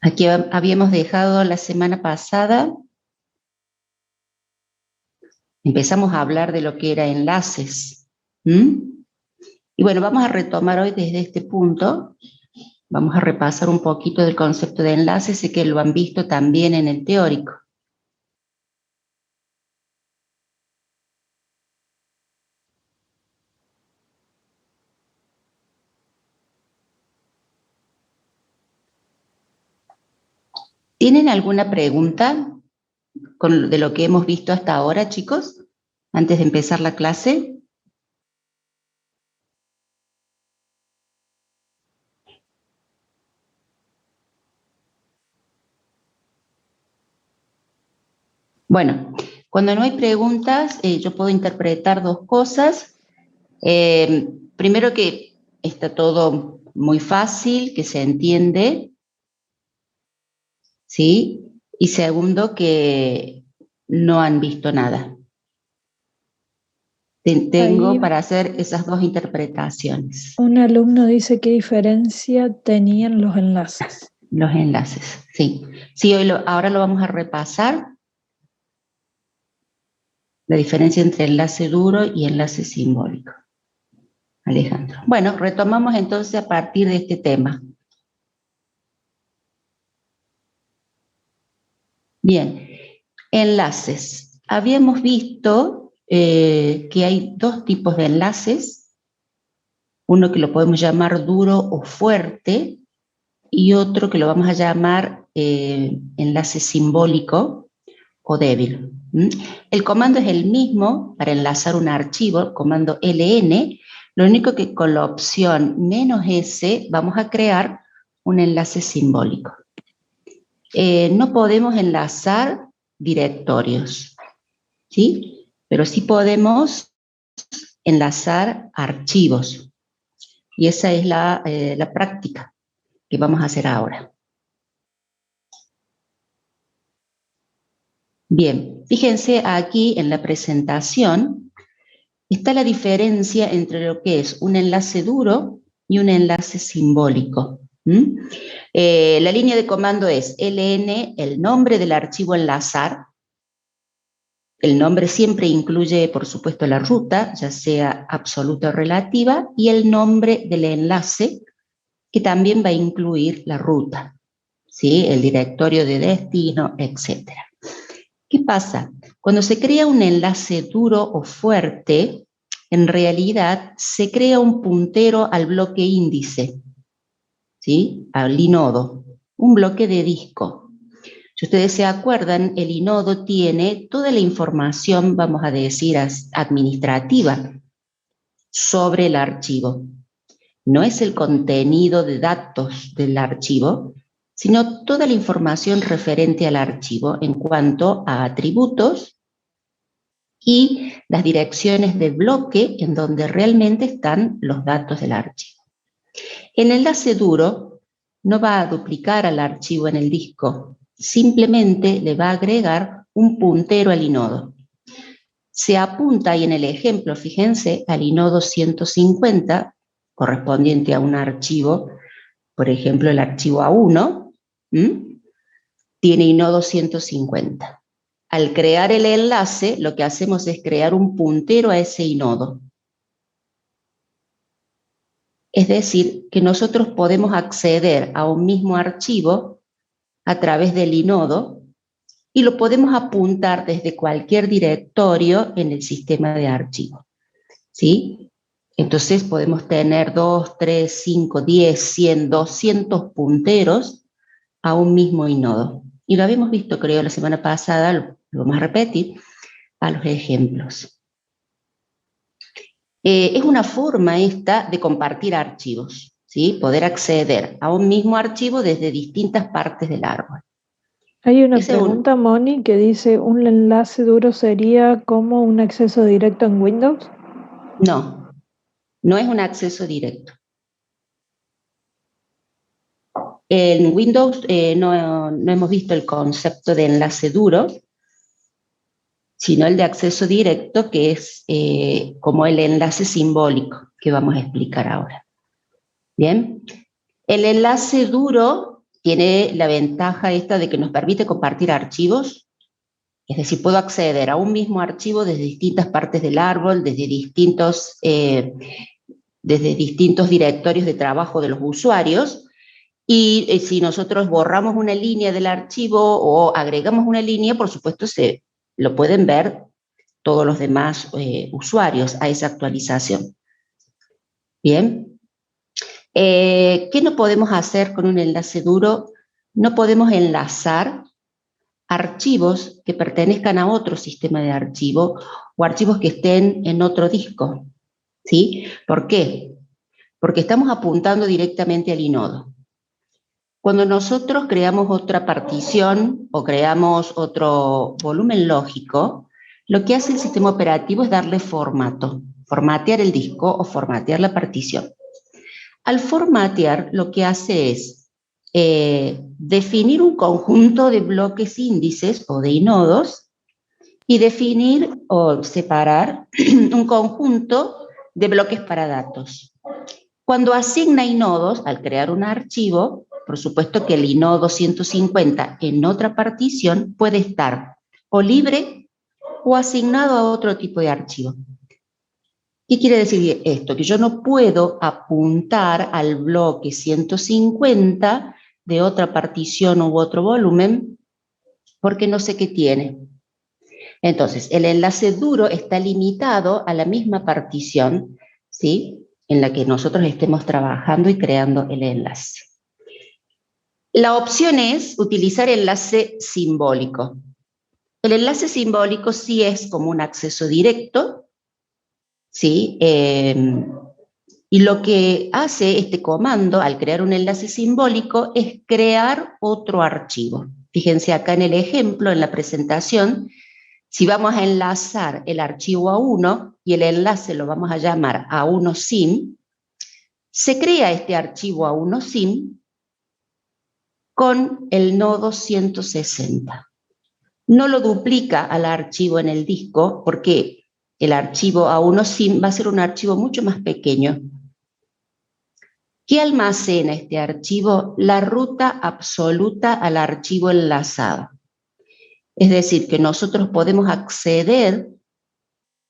Aquí habíamos dejado la semana pasada, empezamos a hablar de lo que era enlaces. Y bueno, vamos a retomar hoy desde este punto, vamos a repasar un poquito del concepto de enlaces, sé que lo han visto también en el teórico. ¿Tienen alguna pregunta de lo que hemos visto hasta ahora, chicos? Antes de empezar la clase. Bueno, cuando no hay preguntas, yo puedo interpretar dos cosas. Primero que está todo muy fácil, que se entiende, ¿sí? Y segundo, que no han visto nada. Tengo Ahí para hacer esas dos interpretaciones. un alumno dice qué diferencia tenían los enlaces. Los enlaces, sí. Sí, ahora lo vamos a repasar. La diferencia entre enlace duro y enlace simbólico. Alejandro. Bueno, retomamos entonces a partir de este tema. Bien, enlaces. Habíamos visto que hay dos tipos de enlaces, uno que lo podemos llamar duro o fuerte y otro que lo vamos a llamar enlace simbólico o débil. El comando es el mismo para enlazar un archivo, el comando ln, lo único que con la opción "-s" vamos a crear un enlace simbólico. No podemos enlazar directorios, ¿sí? Pero sí podemos enlazar archivos. Y esa es la práctica que vamos a hacer ahora. Bien, fíjense aquí en la presentación está la diferencia entre lo que es un enlace duro y un enlace simbólico. La línea de comando es ln, el nombre del archivo enlazar. El nombre siempre incluye, por supuesto, la ruta, ya sea absoluta o relativa, y el nombre del enlace, que también va a incluir la ruta, ¿sí? El directorio de destino, etc. ¿Qué pasa? Cuando se crea un enlace duro o fuerte, en realidad se crea un puntero al bloque índice, ¿sí? Al inodo, un bloque de disco. Si ustedes se acuerdan, el inodo tiene toda la información, vamos a decir, administrativa sobre el archivo. No es el contenido de datos del archivo, sino toda la información referente al archivo en cuanto a atributos y las direcciones de bloque en donde realmente están los datos del archivo. El enlace duro no va a duplicar al archivo en el disco, simplemente le va a agregar un puntero al inodo. Se apunta ahí en el ejemplo, fíjense, al inodo 150, correspondiente a un archivo, por ejemplo, el archivo A1, tiene inodo 150. Al crear el enlace, lo que hacemos es crear un puntero a ese inodo. Es decir, que nosotros podemos acceder a un mismo archivo a través del inodo y lo podemos apuntar desde cualquier directorio en el sistema de archivos, ¿sí? Entonces podemos tener 2, 3, 5, 10, 100, 200 punteros a un mismo inodo. Y lo habíamos visto, creo, la semana pasada, lo vamos a repetir, a los ejemplos. Es una forma esta de compartir archivos, ¿sí? Poder acceder a un mismo archivo desde distintas partes del árbol. Hay una pregunta, Moni, que dice, ¿un enlace duro sería como un acceso directo en Windows? No, no es un acceso directo. En Windows no hemos visto el concepto de enlace duro, sino el de acceso directo, que es como el enlace simbólico que vamos a explicar ahora. Bien, el enlace duro tiene la ventaja esta de que nos permite compartir archivos. Es decir, puedo acceder a un mismo archivo desde distintas partes del árbol, desde distintos directorios de trabajo de los usuarios, y si nosotros borramos una línea del archivo o agregamos una línea, por supuesto lo pueden ver todos los demás usuarios a esa actualización. Bien. ¿Qué no podemos hacer con un enlace duro? No podemos enlazar archivos que pertenezcan a otro sistema de archivo o archivos que estén en otro disco. ¿Sí? ¿Por qué? Porque estamos apuntando directamente al inodo. Cuando nosotros creamos otra partición o creamos otro volumen lógico, lo que hace el sistema operativo es darle formato, formatear el disco o formatear la partición. Al formatear, lo que hace es definir un conjunto de bloques índices o de inodos y definir o separar un conjunto de bloques para datos. Cuando asigna inodos, al crear un archivo, por supuesto que el inodo 150 en otra partición puede estar o libre o asignado a otro tipo de archivo. ¿Qué quiere decir esto? Que yo no puedo apuntar al bloque 150 de otra partición u otro volumen porque no sé qué tiene. Entonces, el enlace duro está limitado a la misma partición, ¿sí?, en la que nosotros estemos trabajando y creando el enlace. La opción es utilizar enlace simbólico. El enlace simbólico sí es como un acceso directo, ¿sí? Y lo que hace este comando al crear un enlace simbólico es crear otro archivo. Fíjense acá en el ejemplo, en la presentación, si vamos a enlazar el archivo A1 y el enlace lo vamos a llamar A1sim, se crea este archivo A1sim con el nodo 160. No lo duplica al archivo en el disco porque el archivo A1sim va a ser un archivo mucho más pequeño. ¿Qué almacena este archivo? La ruta absoluta al archivo enlazado. Es decir, que nosotros podemos acceder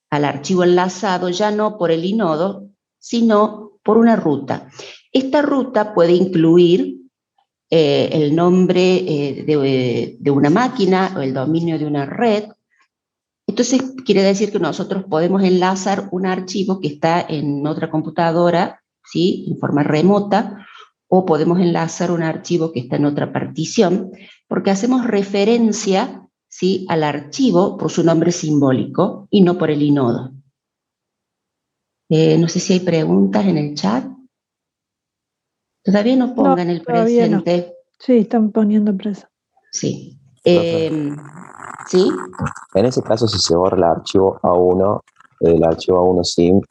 al archivo enlazado ya no por el inodo, sino por una ruta. Esta ruta puede incluir el nombre de una máquina o el dominio de una red. Entonces, quiere decir que nosotros podemos enlazar un archivo que está en otra computadora, ¿sí?, en forma remota, o podemos enlazar un archivo que está en otra partición, porque hacemos referencia, ¿sí?, al archivo por su nombre simbólico y no por el inodo. No sé si hay preguntas en el chat. Todavía no pongan el presente. No. Sí, están poniendo presente. Sí. ¿Sí? En ese caso, si se borra el archivo A1, el archivo A1sim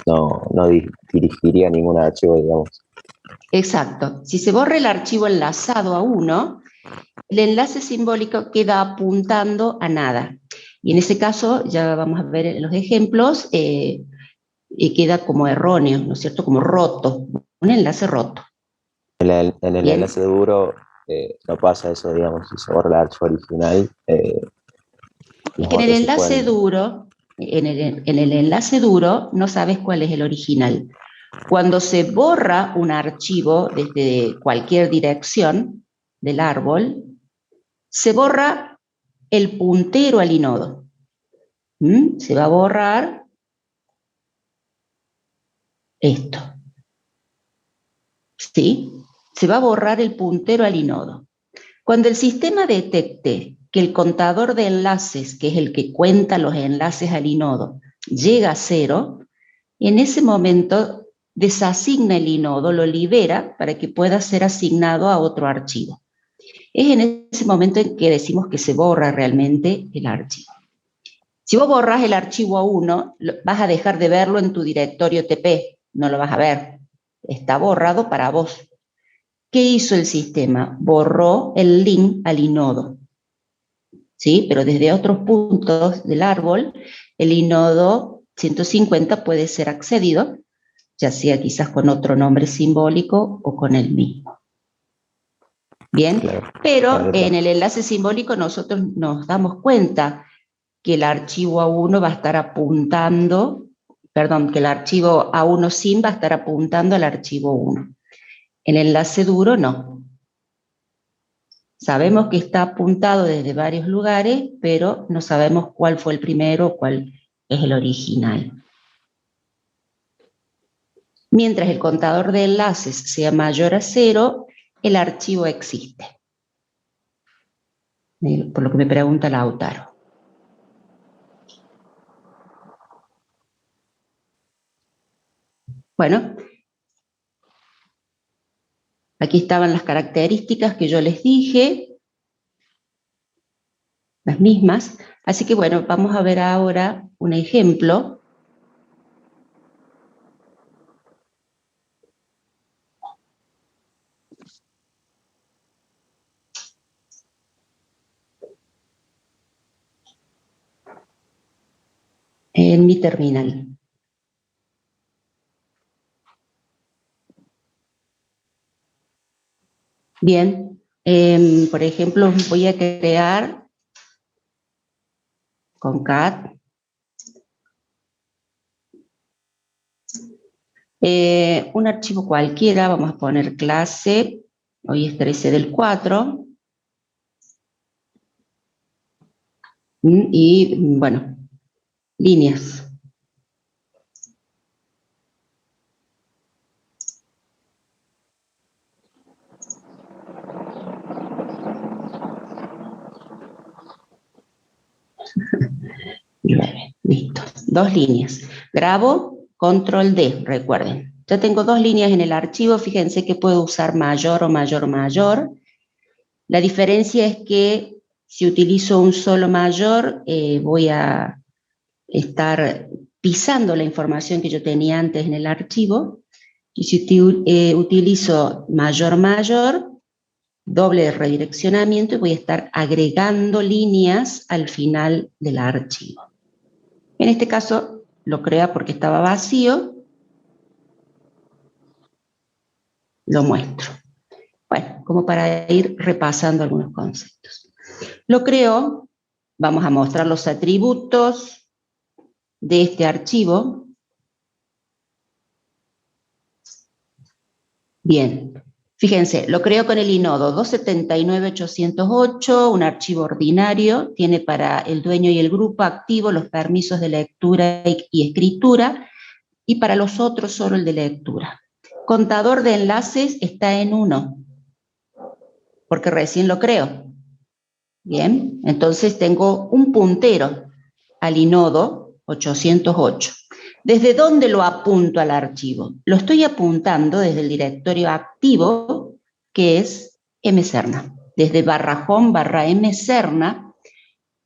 no dirigiría ningún archivo, digamos. Exacto. Si se borra el archivo enlazado a uno, el enlace simbólico queda apuntando a nada. Y en ese caso, ya vamos a ver en los ejemplos, queda como erróneo, ¿no es cierto? Como roto, un enlace roto. En el enlace duro no pasa eso, digamos, si se borra el archivo original. Es que en el enlace duro, en el enlace duro no sabes cuál es el original. Cuando se borra un archivo desde cualquier dirección del árbol, se borra el puntero al inodo. Se va a borrar esto. ¿Sí? Se va a borrar el puntero al inodo. Cuando el sistema detecte que el contador de enlaces, que es el que cuenta los enlaces al inodo, llega a 0, en ese momento desasigna el inodo, lo libera para que pueda ser asignado a otro archivo. Es en ese momento en que decimos que se borra realmente el archivo. Si vos borras el archivo A1, vas a dejar de verlo en tu directorio TP, no lo vas a ver. Está borrado para vos. ¿Qué hizo el sistema? Borró el link al inodo. ¿Sí? Pero desde otros puntos del árbol, el inodo 150 puede ser accedido, ya sea quizás con otro nombre simbólico o con el mismo. Bien, Claro. pero Claro. en el enlace simbólico nosotros nos damos cuenta que el archivo A1 va a estar apuntando, perdón, que el archivo A1 SIM va a estar apuntando al archivo 1. El enlace duro no. Sabemos que está apuntado desde varios lugares, pero no sabemos cuál fue el primero, cuál es el original. Mientras el contador de enlaces sea mayor a 0, el archivo existe. Por lo que me pregunta Lautaro. Bueno, aquí estaban las características que yo les dije, las mismas. Así que bueno, vamos a ver ahora un ejemplo. En mi terminal. Bien, por ejemplo, voy a crear con cat un archivo cualquiera, vamos a poner clase, hoy es 13 del 4, y bueno, líneas. Listo, 2 líneas. Grabo, control D, recuerden. Ya tengo 2 líneas en el archivo, fíjense que puedo usar mayor o mayor mayor. La diferencia es que si utilizo un solo mayor, voy a estar pisando la información que yo tenía antes en el archivo. Y si utilizo mayor mayor, doble redireccionamiento, y voy a estar agregando líneas al final del archivo. En este caso lo crea porque estaba vacío, lo muestro. Bueno, como para ir repasando algunos conceptos. Lo creo, vamos a mostrar los atributos de este archivo. Bien, fíjense, lo creo con el inodo 279.808, un archivo ordinario, tiene para el dueño y el grupo activo los permisos de lectura y escritura, y para los otros solo el de lectura. Contador de enlaces está en 1, porque recién lo creo. Bien, entonces tengo un puntero al inodo 808. ¿Desde dónde lo apunto al archivo? Lo estoy apuntando desde el directorio activo, que es mserna. Desde /home/mserna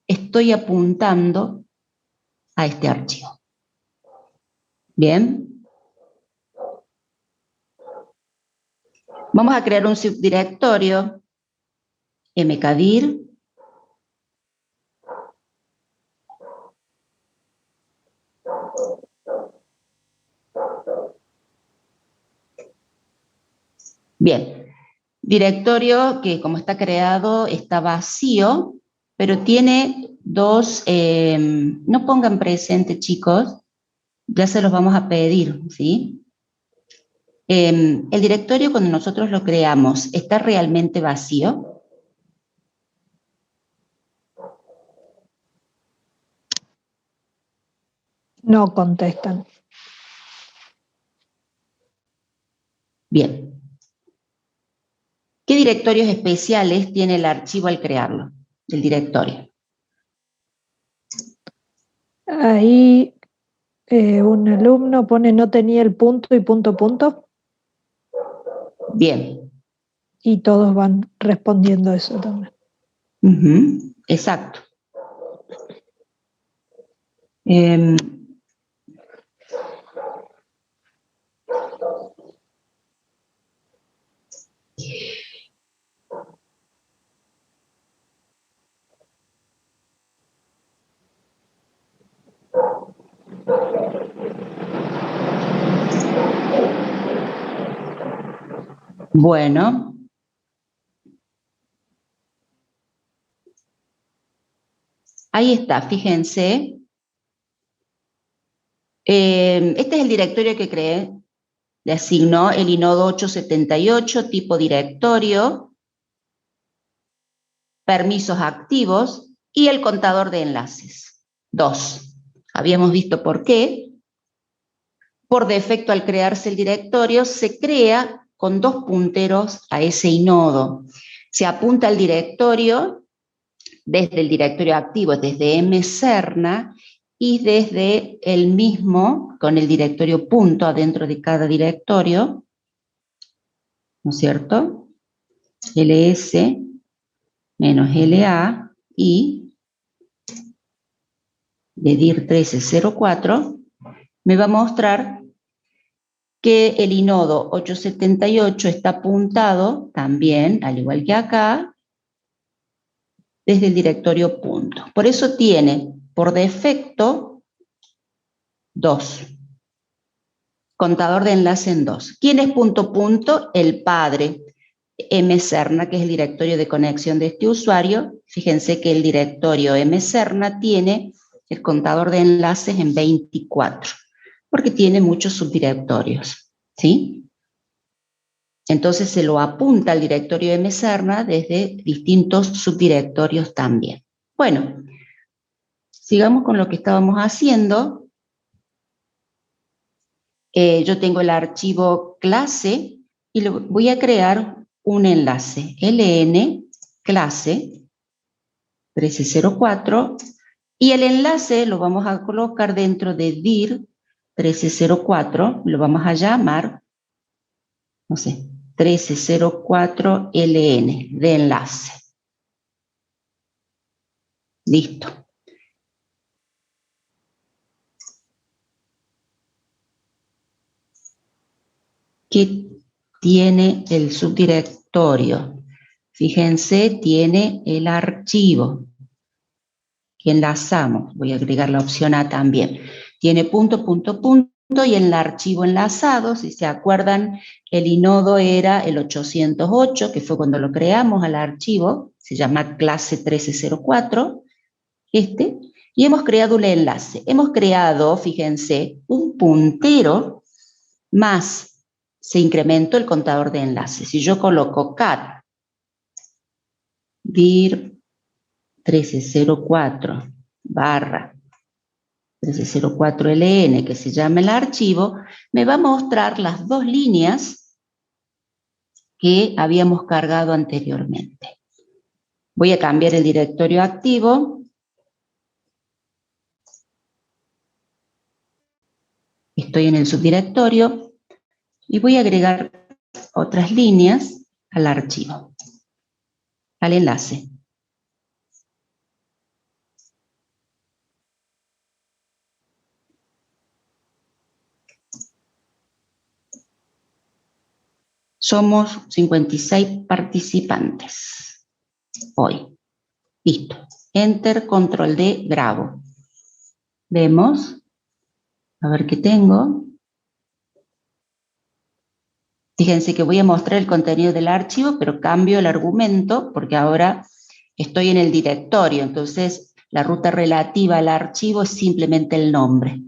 estoy apuntando a este archivo. Bien. Vamos a crear un subdirectorio mkdir. Bien, directorio que como está creado está vacío, pero tiene 2, no pongan presente chicos, ya se los vamos a pedir, ¿sí? El directorio cuando nosotros lo creamos, ¿está realmente vacío? No contestan. Bien. ¿Qué directorios especiales tiene el archivo al crearlo? El directorio. Ahí un alumno pone no tenía el punto y punto punto. Bien. Y todos van respondiendo eso también. Exacto. Bueno, Ahí está, fíjense. Este es el directorio que creé. Le asignó el inodo 878, tipo directorio, permisos activos y el contador de enlaces. 2. Habíamos visto por qué. Por defecto, al crearse el directorio, se crea con 2 punteros a ese inodo. Se apunta al directorio desde el directorio activo, desde mserna, y desde el mismo, con el directorio punto adentro de cada directorio, ¿no es cierto? ls menos la y de dir 1304 me va a mostrar que el inodo 878 está apuntado también, al igual que acá, desde el directorio punto. Por eso tiene por defecto 2. Contador de enlace en 2. ¿Quién es punto punto? El padre. mserna, que es el directorio de conexión de este usuario. Fíjense que el directorio mserna tiene el contador de enlaces en 24, porque tiene muchos subdirectorios, ¿sí? Entonces se lo apunta al directorio mserna desde distintos subdirectorios también. Bueno, sigamos con lo que estábamos haciendo. Yo tengo el archivo clase y le voy a crear un enlace, ln clase 1304, y el enlace lo vamos a colocar dentro de dir 1304, lo vamos a llamar, no sé, 1304 ln de enlace. Listo. ¿Qué tiene el subdirectorio? Fíjense, tiene el archivo que enlazamos. Voy a agregar la opción A también. Tiene punto, punto, punto y el archivo enlazado. Si se acuerdan, el inodo era el 808, que fue cuando lo creamos al archivo. Se llama clase 1304, y hemos creado un enlace. Hemos creado, fíjense, un puntero más se incrementó el contador de enlaces. Si yo coloco cat dir 1304 barra 1304 ln, que se llama el archivo, me va a mostrar las 2 líneas que habíamos cargado anteriormente. Voy a cambiar el directorio activo. Estoy en el subdirectorio y voy a agregar otras líneas al archivo, al enlace. Somos 56 participantes hoy. Listo. Enter, control D, grabo. Vemos. A ver qué tengo. Fíjense que voy a mostrar el contenido del archivo, pero cambio el argumento porque ahora estoy en el directorio. Entonces, la ruta relativa al archivo es simplemente el nombre.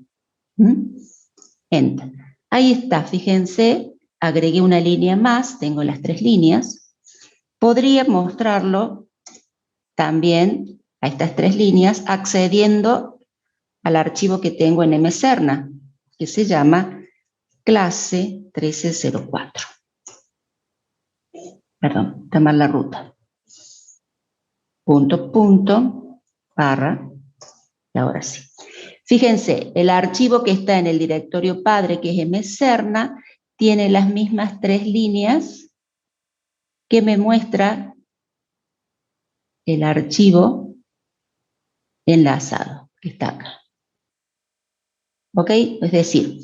Enter. Ahí está, fíjense, agregué una línea más, tengo las 3 líneas. Podría mostrarlo también a estas 3 líneas accediendo al archivo que tengo en mserna, que se llama clase 1304. Perdón, está mal la ruta. Punto, punto, barra, y ahora sí. Fíjense, el archivo que está en el directorio padre, que es mserna, tiene las mismas 3 líneas que me muestra el archivo enlazado, que está acá. ¿Ok? Es decir,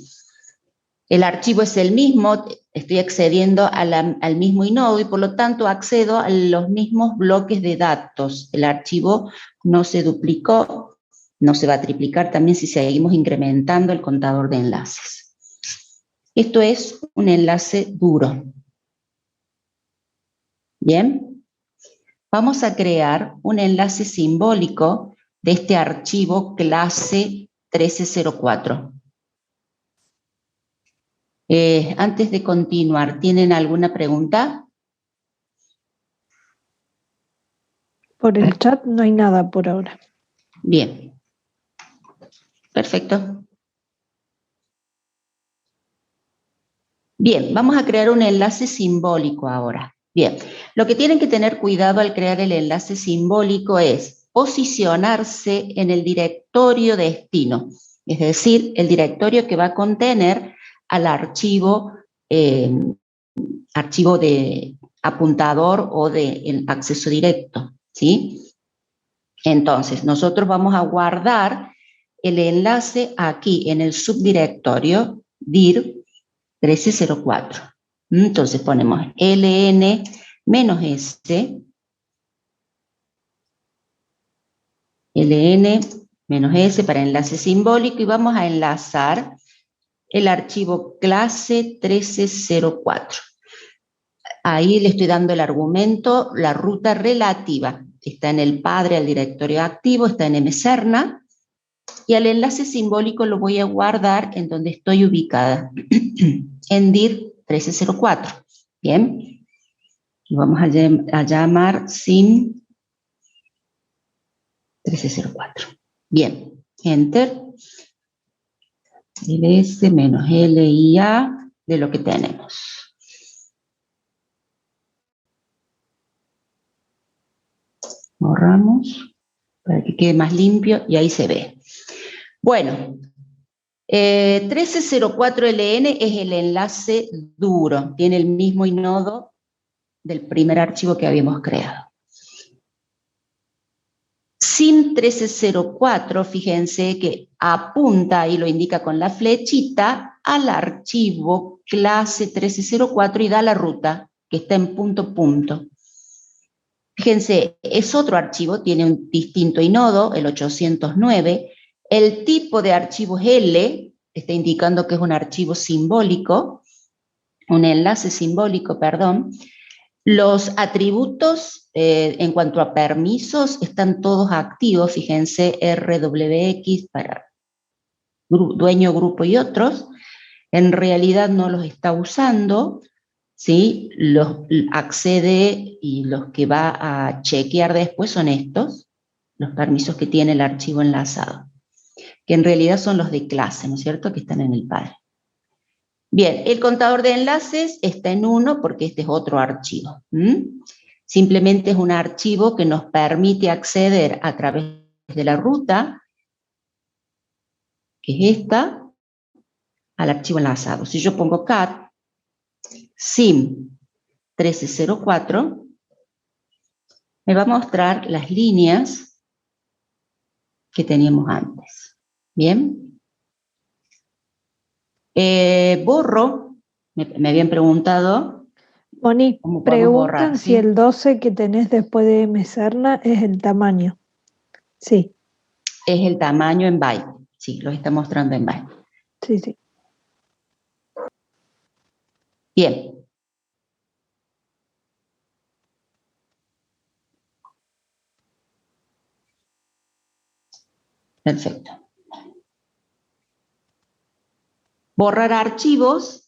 el archivo es el mismo, estoy accediendo al mismo inodo y por lo tanto accedo a los mismos bloques de datos. El archivo no se duplicó, no se va a triplicar también si seguimos incrementando el contador de enlaces. Esto es un enlace duro. Bien. Vamos a crear un enlace simbólico de este archivo clase 1304. Antes de continuar, ¿tienen alguna pregunta? Por el chat no hay nada por ahora. Bien. Perfecto. Bien, vamos a crear un enlace simbólico ahora. Bien, lo que tienen que tener cuidado al crear el enlace simbólico es posicionarse en el directorio destino, es decir, el directorio que va a contener al archivo de apuntador o de acceso directo, ¿sí? Entonces, nosotros vamos a guardar el enlace aquí en el subdirectorio dir 1304. Entonces ponemos ln-s ln-s para enlace simbólico y vamos a enlazar el archivo clase 1304. Ahí le estoy dando el argumento, la ruta relativa. Está en el padre al directorio activo, está en mserna, y al enlace simbólico lo voy a guardar en donde estoy ubicada, en dir 1304. Bien, y vamos a llamar sim 1304. Bien, enter, ls-lia de lo que tenemos. Borramos para que quede más limpio y ahí se ve. Bueno, 1304LN es el enlace duro, tiene el mismo inodo del primer archivo que habíamos creado. SIM 1304, fíjense que apunta, y lo indica con la flechita, al archivo clase 1304 y da la ruta, que está en punto. Fíjense, es otro archivo, tiene un distinto inodo, el 809, el tipo de archivo es L, está indicando que es un archivo simbólico, un enlace simbólico, perdón. Los atributos en cuanto a permisos están todos activos, fíjense, RWX para dueño, grupo y otros. En realidad no los está usando, ¿sí? Los accede y los que va a chequear después son estos, los permisos que tiene el archivo enlazado, que en realidad son los de clase, ¿no es cierto?, que están en el padre. Bien, el contador de enlaces está en 1 porque este es otro archivo. Simplemente es un archivo que nos permite acceder a través de la ruta, que es esta, al archivo enlazado. Si yo pongo cat sim 1304, me va a mostrar las líneas que teníamos antes. Bien. Borro, me habían preguntado. Moni, preguntan borrar, si el 12 que tenés después de mserna es el tamaño. Sí. Es el tamaño en byte. Sí, lo está mostrando en byte. Sí. Bien. Perfecto. Borrar archivos.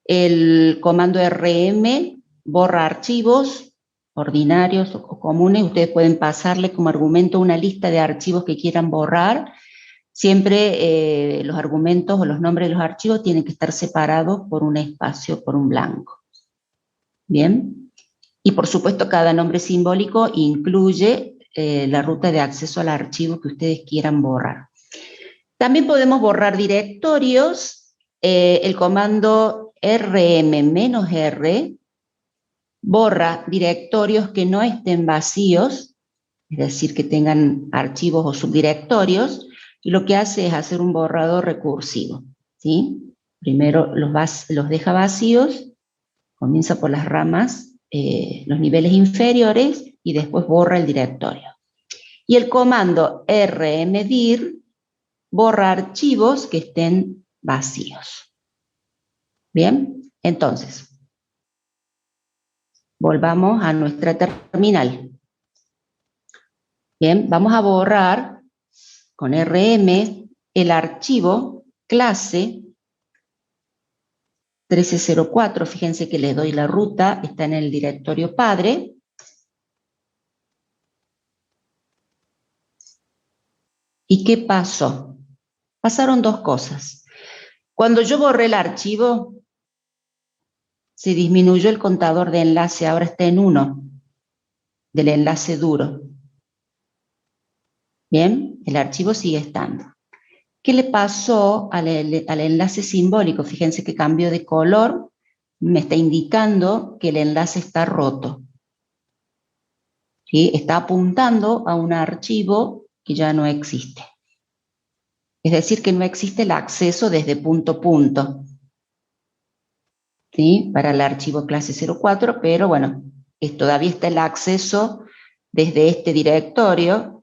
El comando RM borra archivos ordinarios o comunes. Ustedes pueden pasarle como argumento una lista de archivos que quieran borrar. Siempre los argumentos o los nombres de los archivos tienen que estar separados por un espacio, por un blanco. Bien. Y por supuesto cada nombre simbólico incluye la ruta de acceso al archivo que ustedes quieran borrar. También podemos borrar directorios. El comando rm-r borra directorios que no estén vacíos, es decir, que tengan archivos o subdirectorios, y lo que hace es hacer un borrador recursivo, ¿sí? Primero los deja vacíos, comienza por las ramas, los niveles inferiores, y después borra el directorio. Y el comando rmdir borra archivos que estén vacíos. Bien, entonces, volvamos a nuestra terminal. Bien, vamos a borrar con RM el archivo clase 1304, fíjense que le doy la ruta, está en el directorio padre. ¿Y qué pasó? Pasaron dos cosas. Cuando yo borré el archivo, se disminuyó el contador de enlace, ahora está en 1, del enlace duro. Bien, el archivo sigue estando. ¿Qué le pasó al enlace simbólico? Fíjense que cambió de color, me está indicando que el enlace está roto. ¿Sí? Está apuntando a un archivo que ya no existe. Es decir, que no existe el acceso desde punto a punto. ¿Sí? Para el archivo clase 04, pero bueno, todavía está el acceso desde este directorio,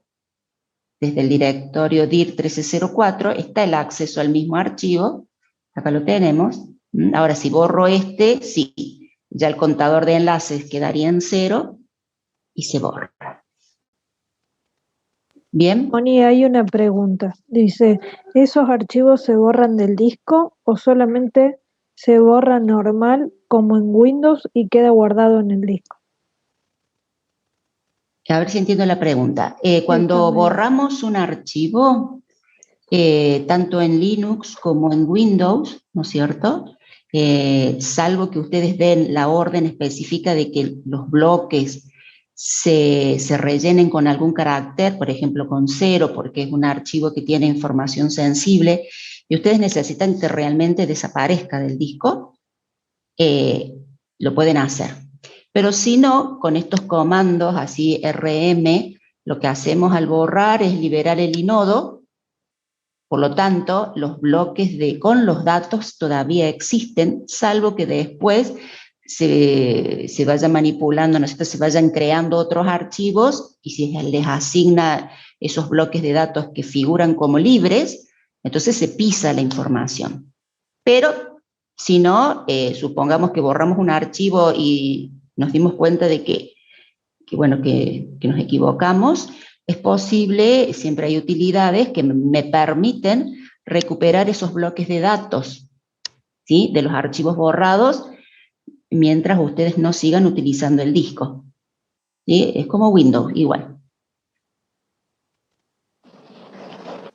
desde el directorio dir 1304, está el acceso al mismo archivo, acá lo tenemos. Ahora si borro sí, ya el contador de enlaces quedaría en 0 y se borra. ¿Bien? Moni, hay una pregunta. Dice, ¿esos archivos se borran del disco o solamente se borra normal como en Windows y queda guardado en el disco? A ver si entiendo la pregunta. Cuando borramos un archivo, tanto en Linux como en Windows, ¿no es cierto? Salvo que ustedes den la orden específica de que los bloques se rellenen con algún carácter, por ejemplo con 0, porque es un archivo que tiene información sensible, y ustedes necesitan que realmente desaparezca del disco, lo pueden hacer. Pero si no, con estos comandos, así RM, lo que hacemos al borrar es liberar el inodo. Por lo tanto, los bloques con los datos todavía existen, salvo que después se vaya manipulando, ¿no es cierto? Se vayan creando otros archivos y si les asigna esos bloques de datos que figuran como libres, entonces se pisa la información. Pero si no, supongamos que borramos un archivo y nos dimos cuenta de que nos equivocamos, es posible, siempre hay utilidades que me permiten recuperar esos bloques de datos, ¿sí? De los archivos borrados, mientras ustedes no sigan utilizando el disco. ¿Sí? Es como Windows, igual.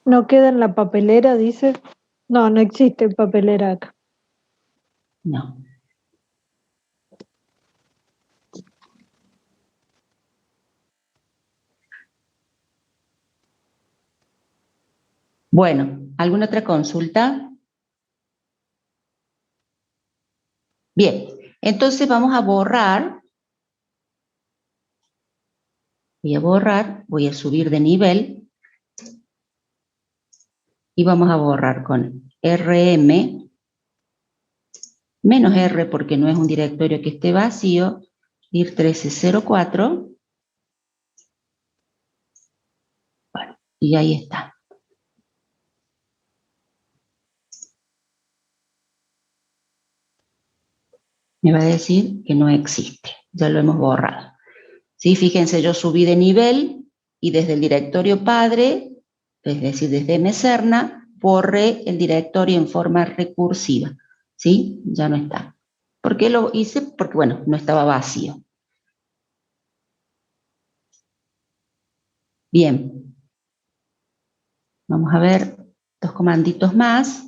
¿No queda en la papelera, dice? No, no existe papelera acá. No. Bueno, ¿alguna otra consulta? Bien, entonces vamos a borrar. Voy a subir de nivel. Y vamos a borrar con RM, menos R porque no es un directorio que esté vacío, dir 1304. Bueno, y ahí está. Me va a decir que no existe, ya lo hemos borrado. ¿Sí? Fíjense, yo subí de nivel y desde el directorio padre, es decir, desde mserna, borré el directorio en forma recursiva. ¿Sí? Ya no está. ¿Por qué lo hice? Porque, bueno, no estaba vacío. Bien. Vamos a ver 2 comanditos más.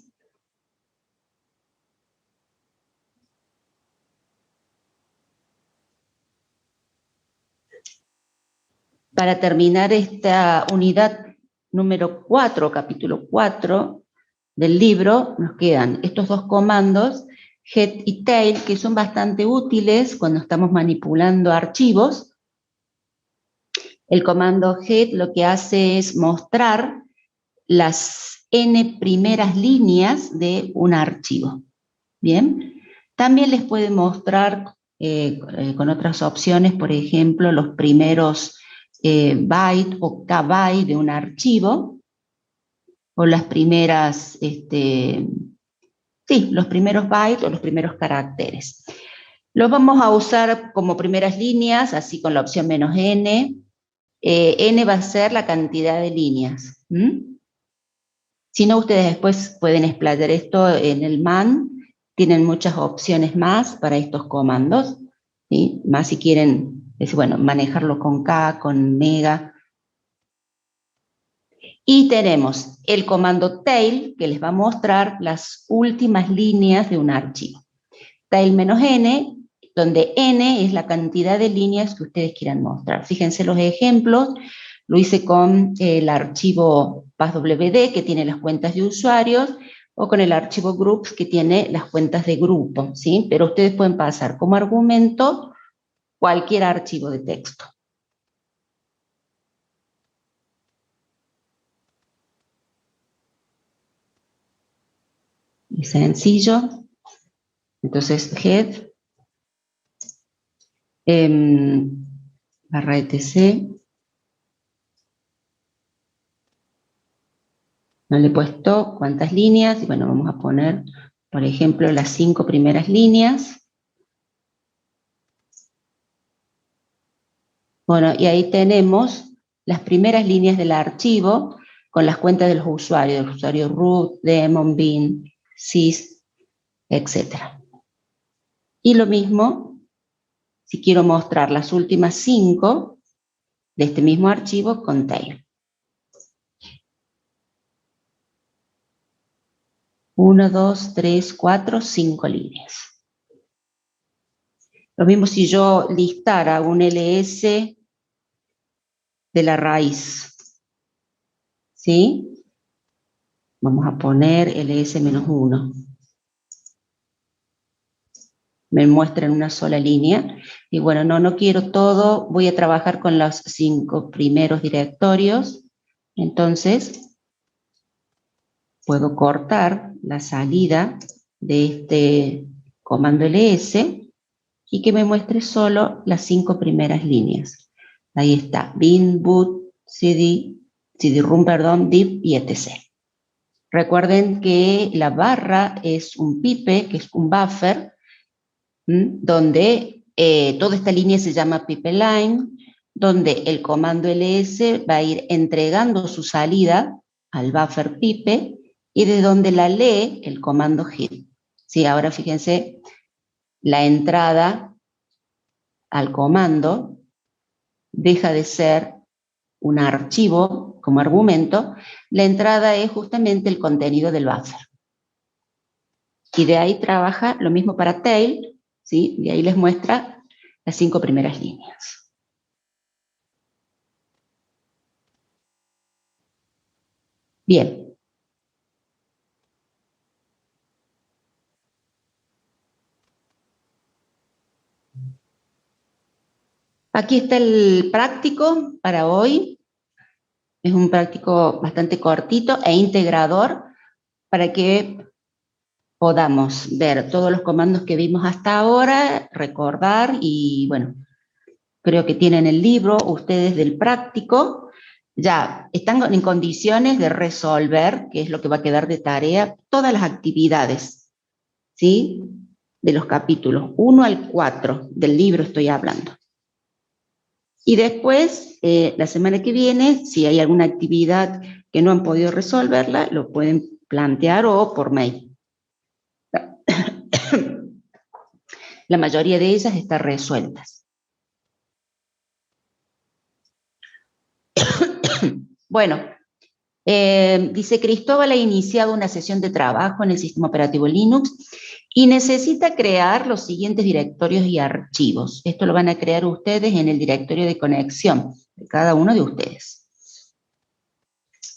Para terminar esta unidad número 4, capítulo 4 del libro, nos quedan estos 2 comandos, head y tail, que son bastante útiles cuando estamos manipulando archivos. El comando head lo que hace es mostrar las n primeras líneas de un archivo. Bien, también les puede mostrar con otras opciones, por ejemplo, los primeros byte o kbyte de un archivo, o las primeras, los primeros bytes o los primeros caracteres. Los vamos a usar como primeras líneas, así con la opción "-n", n va a ser la cantidad de líneas. Si no, ustedes después pueden explayar esto en el man, tienen muchas opciones más para estos comandos, ¿sí? Más si quieren, bueno, manejarlo con K, con mega. Y tenemos el comando tail, que les va a mostrar las últimas líneas de un archivo. Tail-n, donde n es la cantidad de líneas que ustedes quieran mostrar. Fíjense los ejemplos, lo hice con el archivo passwd, que tiene las cuentas de usuarios, o con el archivo groups, que tiene las cuentas de grupo, ¿sí? Pero ustedes pueden pasar como argumento cualquier archivo de texto. Es sencillo. Entonces, head, barra etc. No le he puesto cuántas líneas, y bueno, vamos a poner, por ejemplo, las 5 primeras líneas. Bueno, y ahí tenemos las primeras líneas del archivo con las cuentas de los usuarios, el usuario root, daemon, bin, sys, etc. Y lo mismo, si quiero mostrar las últimas 5 de este mismo archivo con tail. 1, 2, 3, 4, 5 líneas. Lo mismo si yo listara un ls de la raíz, ¿sí? Vamos a poner ls-1. Me muestra en una sola línea. Y bueno, no quiero todo, voy a trabajar con los 5 primeros directorios. Entonces, puedo cortar la salida de este comando ls y que me muestre solo las 5 primeras líneas. Ahí está, bin, boot, cd-room, div y etc. Recuerden que la barra es un pipe, que es un buffer, donde toda esta línea se llama pipeline, donde el comando ls va a ir entregando su salida al buffer pipe y de donde la lee el comando head. Sí, ahora fíjense, la entrada al comando deja de ser un archivo como argumento, la entrada es justamente el contenido del buffer. Y de ahí trabaja lo mismo para tail, ¿sí? De ahí les muestra las 5 primeras líneas. Bien. Aquí está el práctico para hoy. Es un práctico bastante cortito e integrador para que podamos ver todos los comandos que vimos hasta ahora, recordar y, bueno, creo que tienen el libro ustedes del práctico, ya están en condiciones de resolver, que es lo que va a quedar de tarea, todas las actividades, ¿sí? De los capítulos 1 al 4 del libro estoy hablando. Y después, la semana que viene, si hay alguna actividad que no han podido resolverla, lo pueden plantear o por mail. La mayoría de ellas están resueltas. Bueno, dice Cristóbal ha iniciado una sesión de trabajo en el sistema operativo Linux y necesita crear los siguientes directorios y archivos. Esto lo van a crear ustedes en el directorio de conexión de cada uno de ustedes.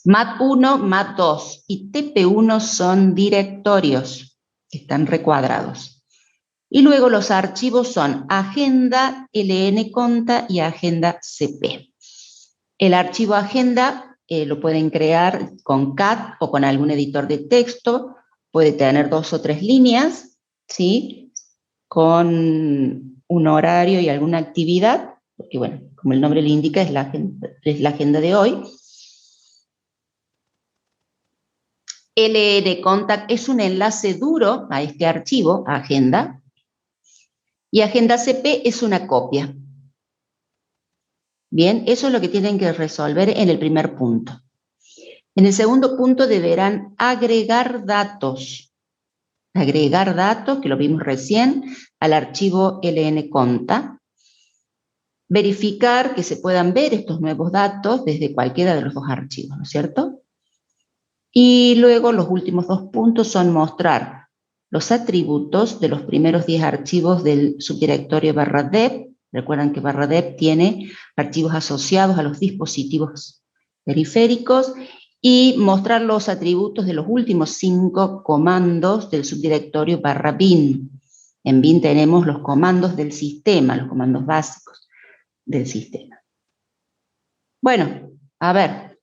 MAT1, MAT2 y TP1 son directorios que están recuadrados. Y luego los archivos son agenda, lnconta y agenda cp. El archivo agenda lo pueden crear con cat o con algún editor de texto, puede tener 2 o 3 líneas, ¿sí? Con un horario y alguna actividad, porque bueno, como el nombre le indica, es la agenda de hoy. lncontact es un enlace duro a este archivo, agenda, y agenda cp es una copia. Bien, eso es lo que tienen que resolver en el primer punto. En el segundo punto deberán agregar datos. Agregar datos, que lo vimos recién, al archivo lnconta. Verificar que se puedan ver estos nuevos datos desde cualquiera de los dos archivos, ¿no es cierto? Y luego los últimos dos puntos son mostrar los atributos de los primeros 10 archivos del subdirectorio /dev. Recuerdan que /dev tiene archivos asociados a los dispositivos periféricos, y mostrar los atributos de los últimos 5 comandos del subdirectorio /bin. En bin tenemos los comandos del sistema, los comandos básicos del sistema. Bueno, a ver,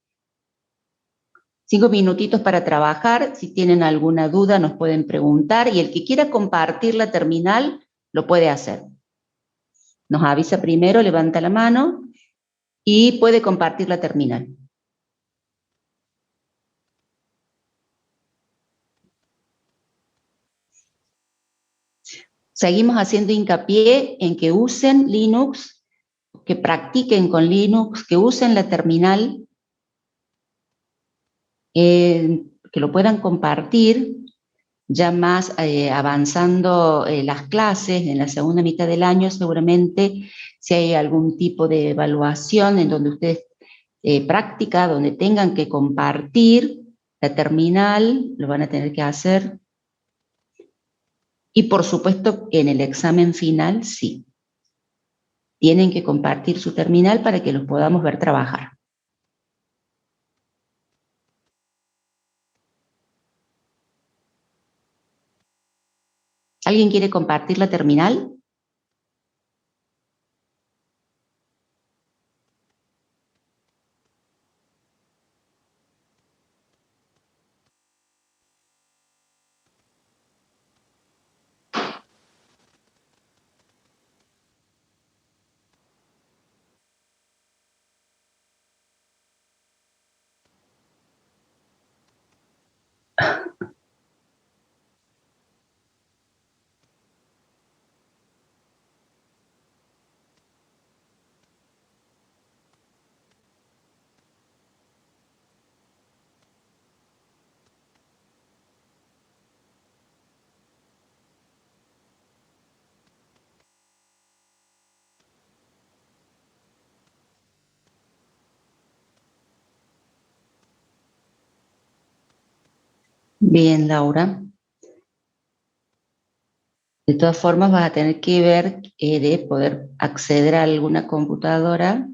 5 minutitos para trabajar. Si tienen alguna duda nos pueden preguntar, y el que quiera compartir la terminal lo puede hacer. Nos avisa primero, levanta la mano y puede compartir la terminal. Seguimos haciendo hincapié en que usen Linux, que practiquen con Linux, que usen la terminal, que lo puedan compartir. Ya más avanzando las clases, en la segunda mitad del año, seguramente, si hay algún tipo de evaluación en donde ustedes práctica, donde tengan que compartir la terminal, lo van a tener que hacer. Y por supuesto, en el examen final, sí. Tienen que compartir su terminal para que los podamos ver trabajar. ¿Alguien quiere compartir la terminal? Bien, Laura. De todas formas, vas a tener que ver de poder acceder a alguna computadora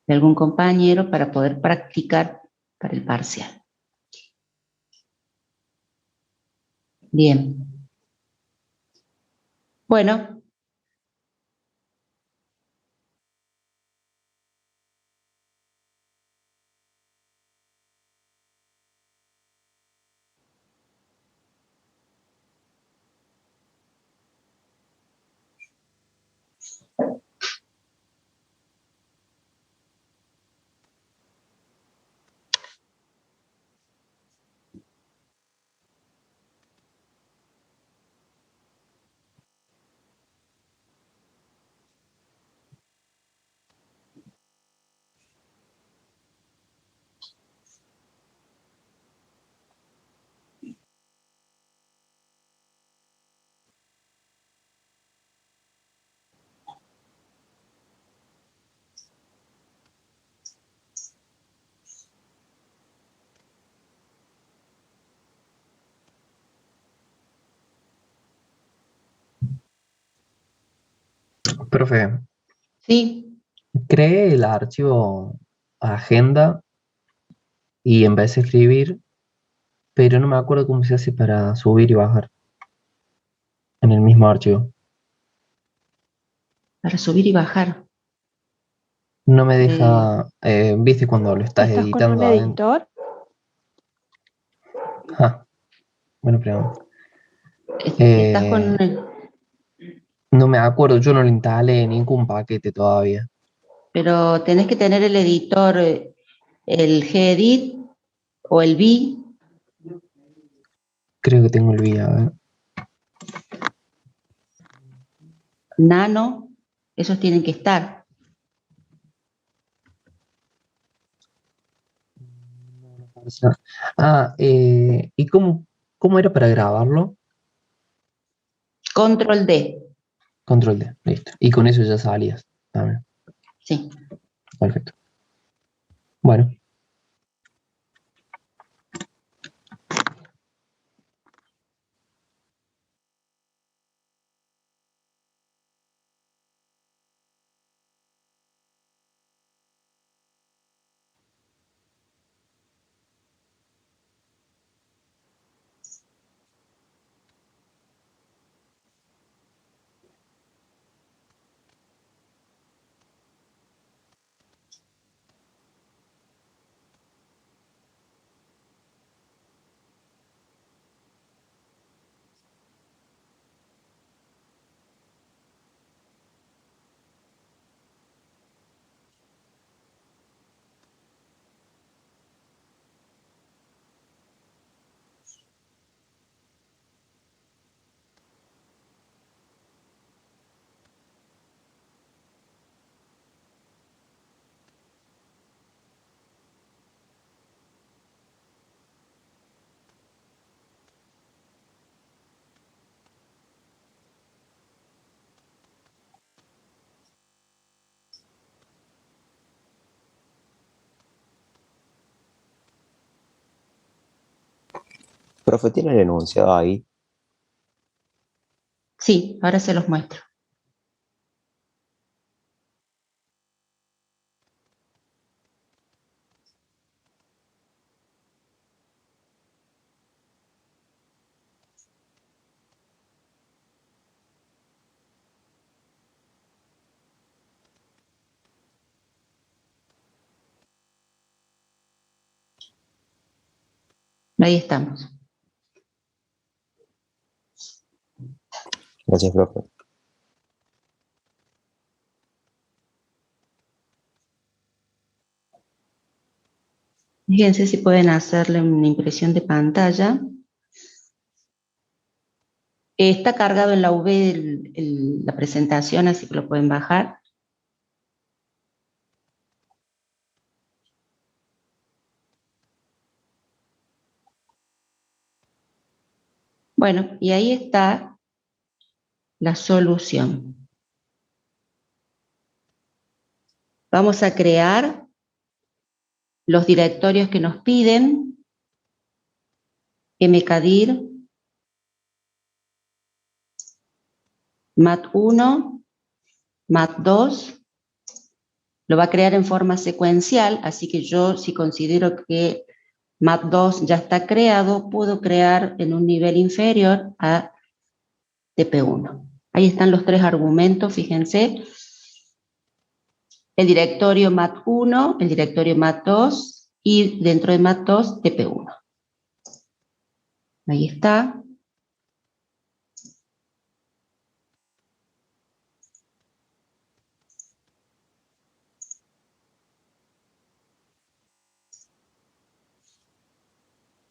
de algún compañero para poder practicar para el parcial. Bien. Bueno. Profe, Sí. creé el archivo agenda y empecé a escribir, pero no me acuerdo cómo se hace para subir y bajar en el mismo archivo. Para subir y bajar. No me deja, ¿viste cuando lo estás ¿Estás con un editando adentro? editor? Ah, buena pregunta. Estás con... No me acuerdo, yo no lo instalé en ningún paquete todavía. Pero tenés que tener el editor, el gedit o el vi. Creo que tengo el video, a ver. Nano. Esos tienen que estar. ¿Y cómo era para grabarlo? Control D. Control D, listo. Y con eso ya salías también. Sí. Perfecto. Bueno. Profe, ¿tiene el enunciado ahí? Sí, ahora se los muestro. Ahí estamos. Gracias, profe. Fíjense si pueden hacerle una impresión de pantalla. Está cargado en la V la presentación, así que lo pueden bajar. Bueno, y ahí está la solución. Vamos a crear los directorios que nos piden, mkdir, mat1, mat2, lo va a crear en forma secuencial, así que yo, si considero que mat2 ya está creado, puedo crear en un nivel inferior a TP1. Ahí están los tres argumentos, fíjense. El directorio mat1, el directorio mat2 y dentro de mat2, TP1. Ahí está.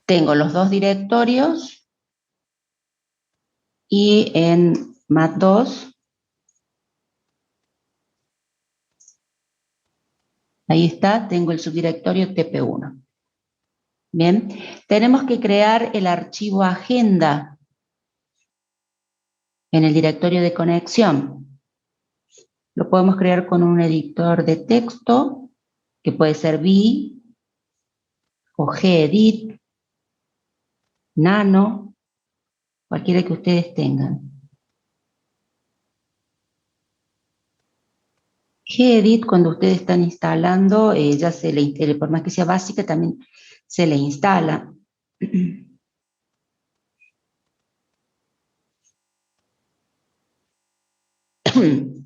Tengo los dos directorios y en mat2, ahí está, tengo el subdirectorio TP1. Bien, tenemos que crear el archivo agenda en el directorio de conexión. Lo podemos crear con un editor de texto, que puede ser vi o gedit, nano, cualquiera que ustedes tengan. Gedit, cuando ustedes están instalando, ya se le, por más que sea básica, también se le instala.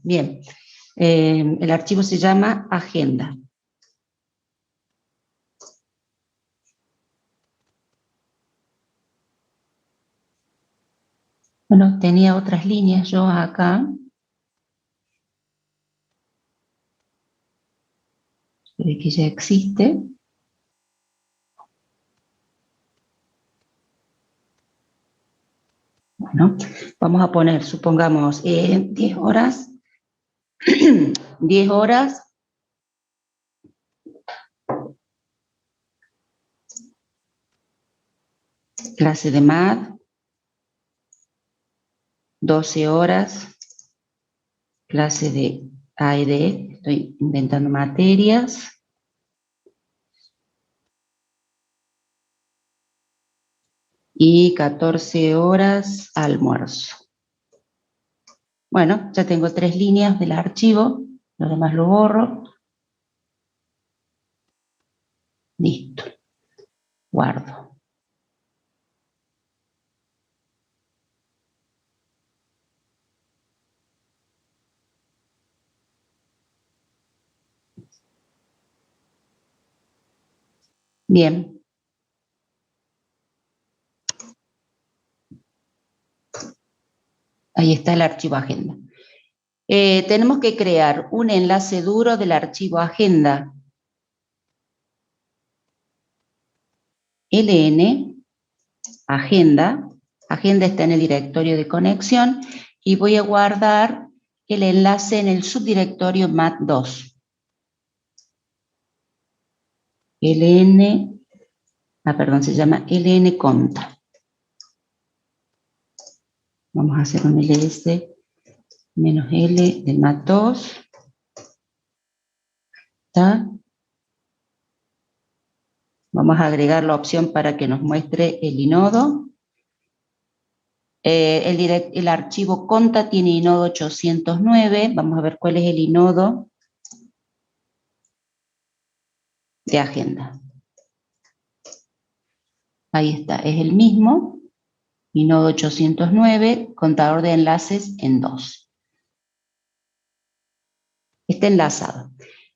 Bien, el archivo se llama agenda. Bueno, tenía otras líneas yo acá. Se ve que ya existe. Bueno, vamos a poner, supongamos, 10 horas 10 horas. Clase de math. 12 horas. Clase de A&D. Estoy inventando materias. Y 14 horas almuerzo. Bueno, ya tengo 3 líneas del archivo, lo demás lo borro. Listo. Guardo. Bien. Ahí está el archivo agenda. Tenemos que crear un enlace duro del archivo agenda. LN, agenda. Agenda está en el directorio de conexión y voy a guardar el enlace en el subdirectorio mat2. LN, perdón, se llama LN conta. Vamos a hacer un ls menos L del mat2. ¿Está? Vamos a agregar la opción para que nos muestre el inodo. El archivo conta tiene inodo 809. Vamos a ver cuál es el inodo de agenda. Ahí está, es el mismo. Inodo 809, contador de enlaces en 2. Está enlazado.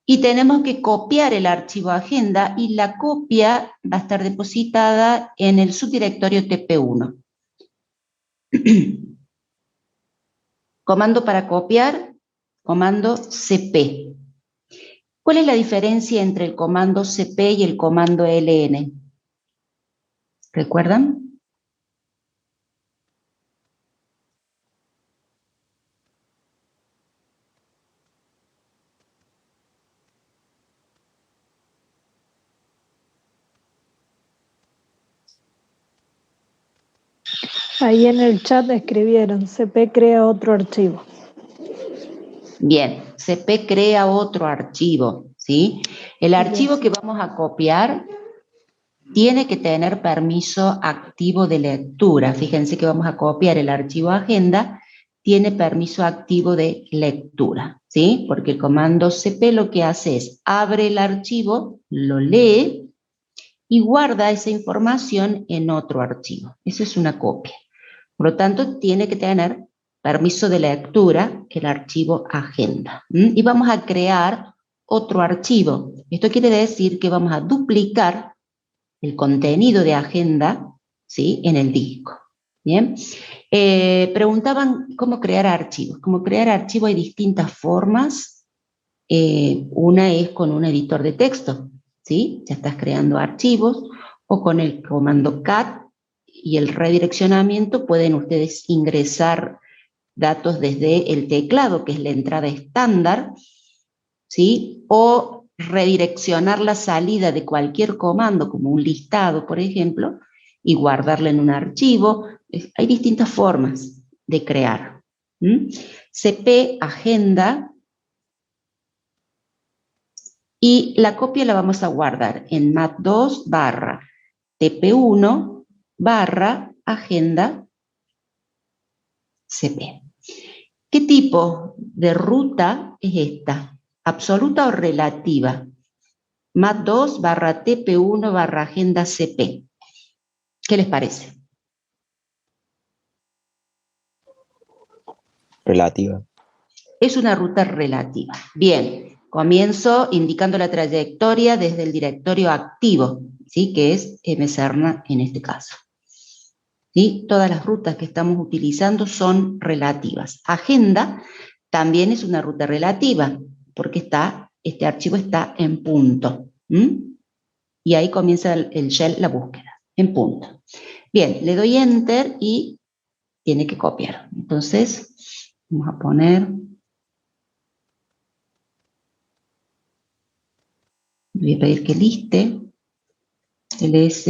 Y tenemos que copiar el archivo agenda y la copia va a estar depositada en el subdirectorio TP1. Comando para copiar, comando CP. ¿Cuál es la diferencia entre el comando CP y el comando LN? ¿Recuerdan? Ahí en el chat escribieron, CP crea otro archivo. Bien, CP crea otro archivo, ¿sí? El archivo que vamos a copiar tiene que tener permiso activo de lectura. Fíjense que vamos a copiar el archivo agenda, tiene permiso activo de lectura, ¿sí? Porque el comando CP lo que hace es, abre el archivo, lo lee y guarda esa información en otro archivo. Eso es una copia. Por lo tanto, tiene que tener permiso de lectura el archivo agenda. Y vamos a crear otro archivo. Esto quiere decir que vamos a duplicar el contenido de agenda, ¿sí?, en el disco. Bien. Preguntaban cómo crear archivos. Como crear archivos hay distintas formas. Una es con un editor de texto, ¿sí? Ya estás creando archivos, o con el comando cat y el redireccionamiento pueden ustedes ingresar datos desde el teclado, que es la entrada estándar, ¿sí? O redireccionar la salida de cualquier comando, como un listado, por ejemplo, y guardarla en un archivo. Hay distintas formas de crear. CP, agenda, y la copia la vamos a guardar en mat2 barra TP1 barra agenda CP. ¿Qué tipo de ruta es esta? ¿Absoluta o relativa? mat2 barra TP1 barra agenda CP. ¿Qué les parece? Relativa. Es una ruta relativa. Bien, comienzo indicando la trayectoria desde el directorio activo, ¿sí?, que es mserna en este caso. ¿Sí? Todas las rutas que estamos utilizando son relativas. Agenda también es una ruta relativa, porque este archivo está en punto. Y ahí comienza el shell, la búsqueda, en punto. Bien, le doy Enter y tiene que copiar. Entonces, vamos a poner voy a pedir que liste ls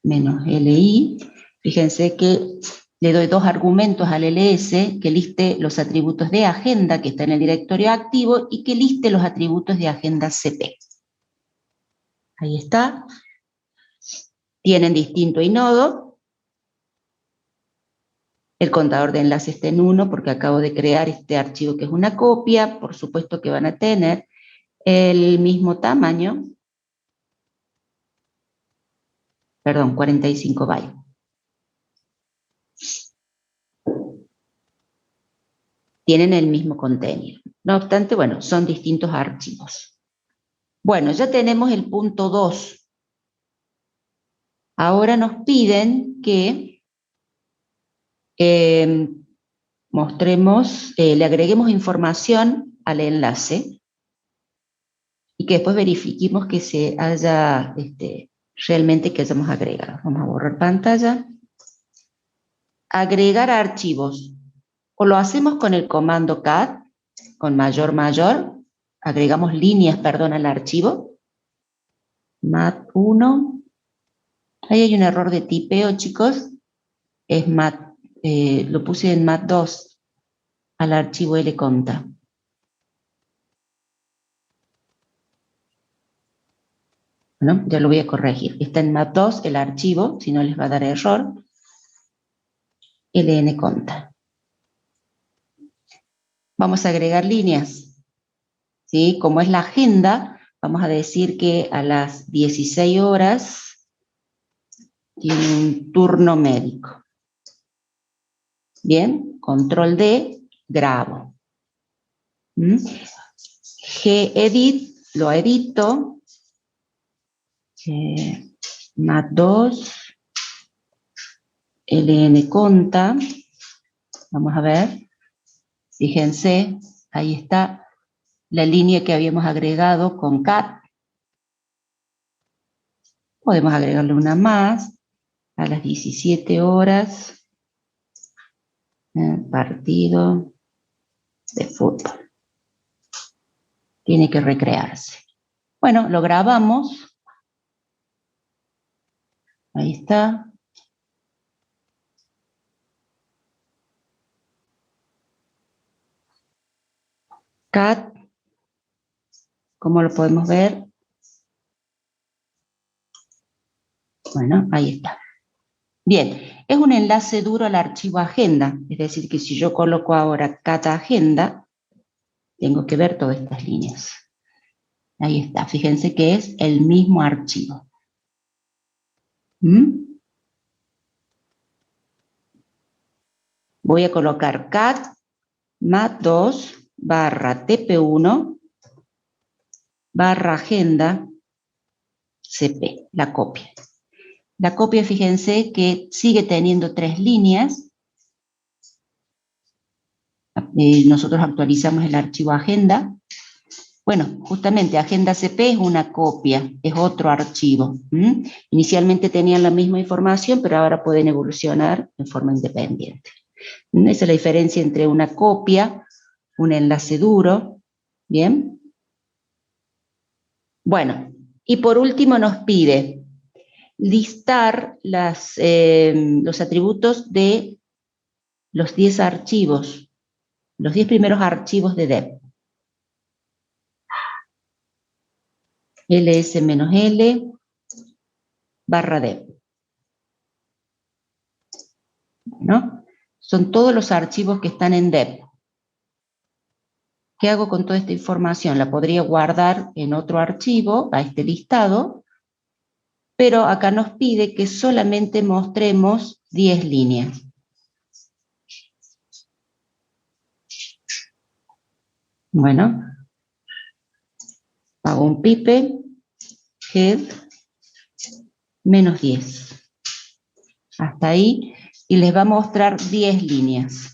menos li. Fíjense que le doy dos argumentos al ls, que liste los atributos de agenda que está en el directorio activo y que liste los atributos de agenda CP. Ahí está. Tienen distinto inodo. El contador de enlace está en 1 porque acabo de crear este archivo que es una copia. Por supuesto que van a tener el mismo tamaño. Perdón, 45 bytes. Tienen el mismo contenido. No obstante, bueno, son distintos archivos. Bueno, ya tenemos el punto 2. Ahora nos piden que mostremos, le agreguemos información al enlace y que después verifiquemos que se haya, realmente que hayamos agregado. Vamos a borrar pantalla. Agregar archivos. O lo hacemos con el comando cat, con mayor, agregamos líneas, perdón, al archivo. mat1. Ahí hay un error de tipeo, chicos. Es mat, lo puse en mat2 al archivo lconta. Bueno, ya lo voy a corregir. Está en mat2 el archivo, si no les va a dar error. lnconta. Vamos a agregar líneas. ¿Sí? Como es la agenda, vamos a decir que a las 16 horas tiene un turno médico. Bien, control D, grabo. gedit, lo edito. mat2, lnconta. Vamos a ver. Fíjense, ahí está la línea que habíamos agregado con cat. Podemos agregarle una más a las 17 horas. Partido de fútbol. Tiene que recrearse. Bueno, lo grabamos. Ahí está. Cat. ¿Cómo lo podemos ver? Bueno, ahí está. Bien, es un enlace duro al archivo agenda. Es decir, que si yo coloco ahora cat agenda, tengo que ver todas estas líneas. Ahí está. Fíjense que es el mismo archivo. Voy a colocar cat mat2 barra tp1 barra agenda cp, la copia. La copia, fíjense que sigue teniendo 3 líneas. Nosotros actualizamos el archivo agenda. Bueno, justamente agenda cp es una copia, es otro archivo. Inicialmente tenían la misma información, pero ahora pueden evolucionar en forma independiente. Esa es la diferencia entre una copia, un enlace duro. ¿Bien? Bueno, y por último nos pide listar los atributos de los 10 archivos, los 10 primeros archivos de dep. ls-l barra dep. ¿No? Son todos los archivos que están en dep. ¿Qué hago con toda esta información? La podría guardar en otro archivo, a este listado, pero acá nos pide que solamente mostremos 10 líneas. Bueno, hago un pipe, head, menos 10. Hasta ahí, y les va a mostrar 10 líneas.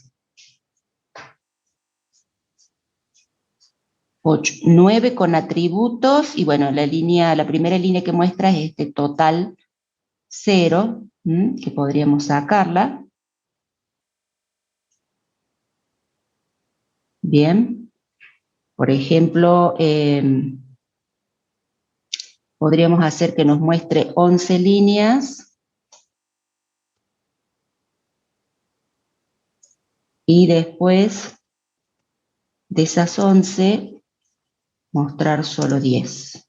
9 con atributos, y bueno, la primera línea que muestra es este total 0, que podríamos sacarla. Bien. Por ejemplo, Podríamos hacer que nos muestre 11 líneas y después de esas 11 mostrar solo 10.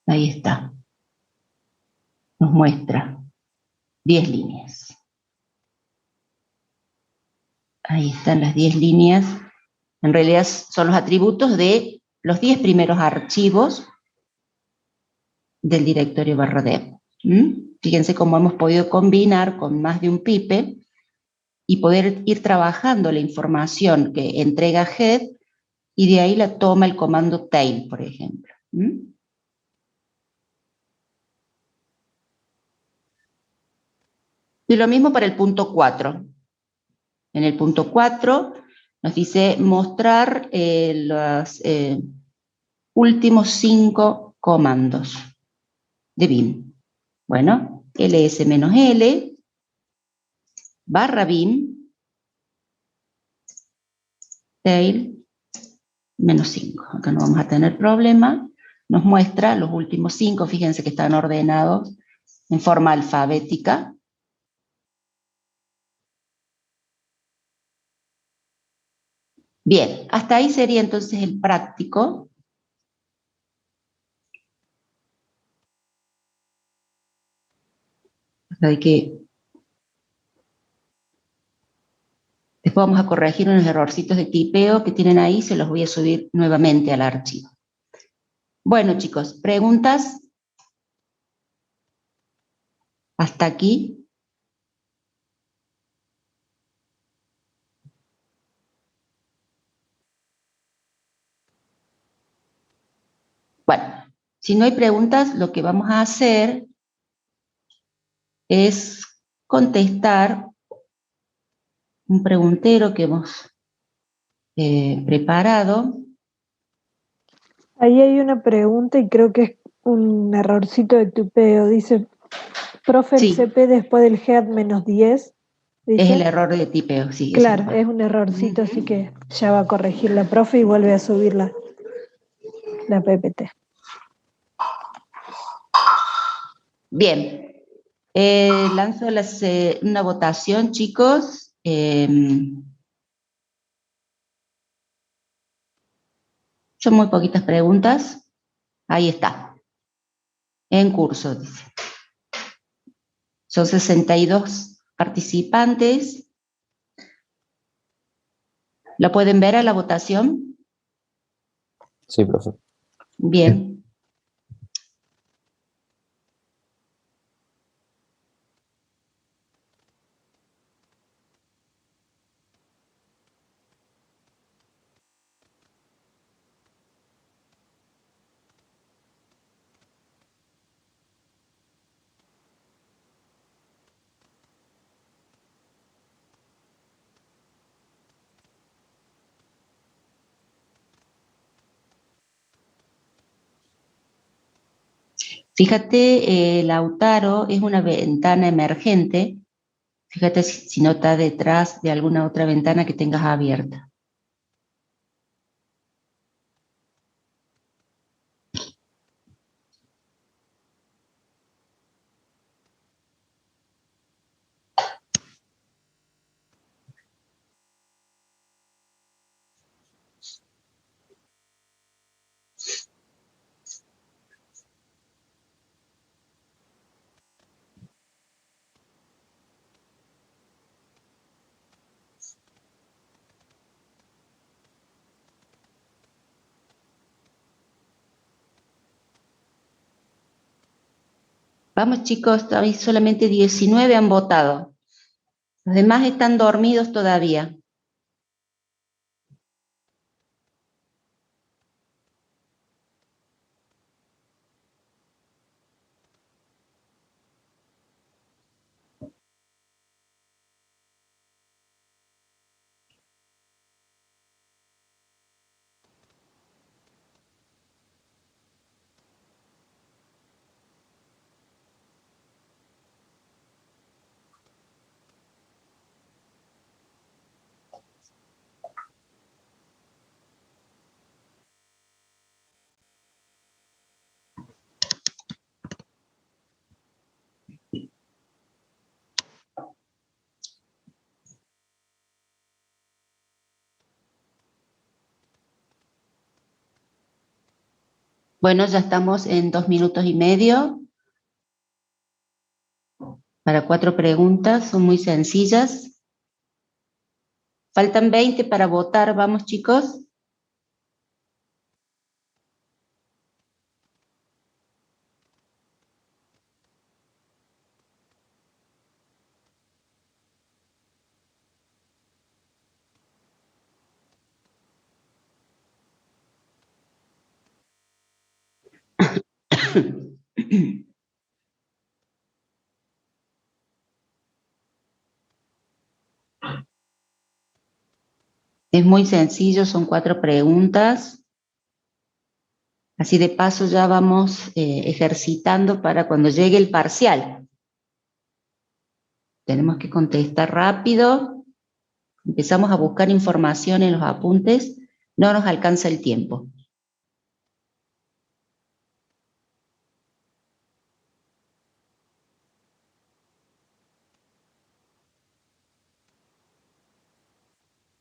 Ahí está. Nos muestra 10 líneas. Ahí están las 10 líneas. En realidad son los atributos de los 10 primeros archivos del directorio /dev. Fíjense cómo hemos podido combinar con más de un pipe y poder ir trabajando la información que entrega head y de ahí la toma el comando tail, por ejemplo. Y lo mismo para el punto 4. En el punto 4 nos dice mostrar los últimos 5 comandos de bin. Bueno, ls-l /bin tail -5. Acá no vamos a tener problema. Nos muestra los últimos 5, fíjense que están ordenados en forma alfabética. Bien, hasta ahí sería entonces el práctico. Hay que... Después vamos a corregir unos errorcitos de tipeo que tienen ahí, se los voy a subir nuevamente al archivo. Bueno, chicos, ¿preguntas? ¿Hasta aquí? Bueno, si no hay preguntas, lo que vamos a hacer es contestar un preguntero que hemos preparado. Ahí hay una pregunta y creo que es un errorcito de tupeo. Dice, profe, el Sí, CP después del head -10. es el Dice, error de tipeo, sí, eso claro, fue. es un errorcito, así que ya va a corregir la profe y vuelve a subir la PPT. Bien, lanzo una votación, chicos. Son muy poquitas preguntas. Ahí está. En curso, dice. Son 62 participantes. ¿Lo pueden ver a la votación? Sí, profe. Bien. Fíjate, Lautaro es una ventana emergente. Fíjate si no está detrás de alguna otra ventana que tengas abierta. Vamos, chicos, hay solamente 19 han votado. Los demás están dormidos todavía. Bueno, ya estamos en 2 minutos y medio para 4 preguntas, son muy sencillas. Faltan 20 para votar, vamos chicos. Es muy sencillo, son 4 preguntas. Así de paso ya vamos ejercitando para cuando llegue el parcial. Tenemos que contestar rápido. Empezamos a buscar información en los apuntes. No nos alcanza el tiempo.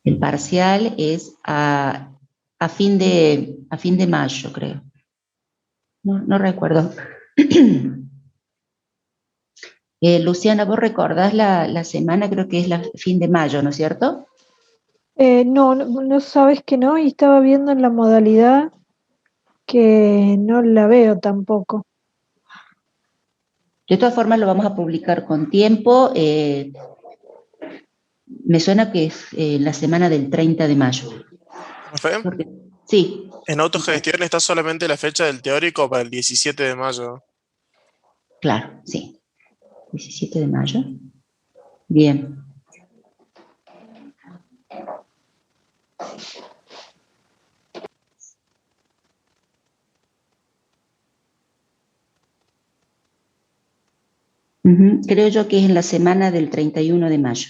El parcial es a fin de mayo, creo. No recuerdo. Luciana, vos recordás la semana, creo que es fin de mayo, ¿no es cierto? No sabes que no, y estaba viendo en la modalidad que no la veo tampoco. De todas formas lo vamos a publicar con tiempo. Me suena que es la semana del 30 de mayo. ¿Profe? Sí. En autogestión está solamente la fecha del teórico para el 17 de mayo. Claro, sí. 17 de mayo. Bien. Creo yo que es en la semana del 31 de mayo.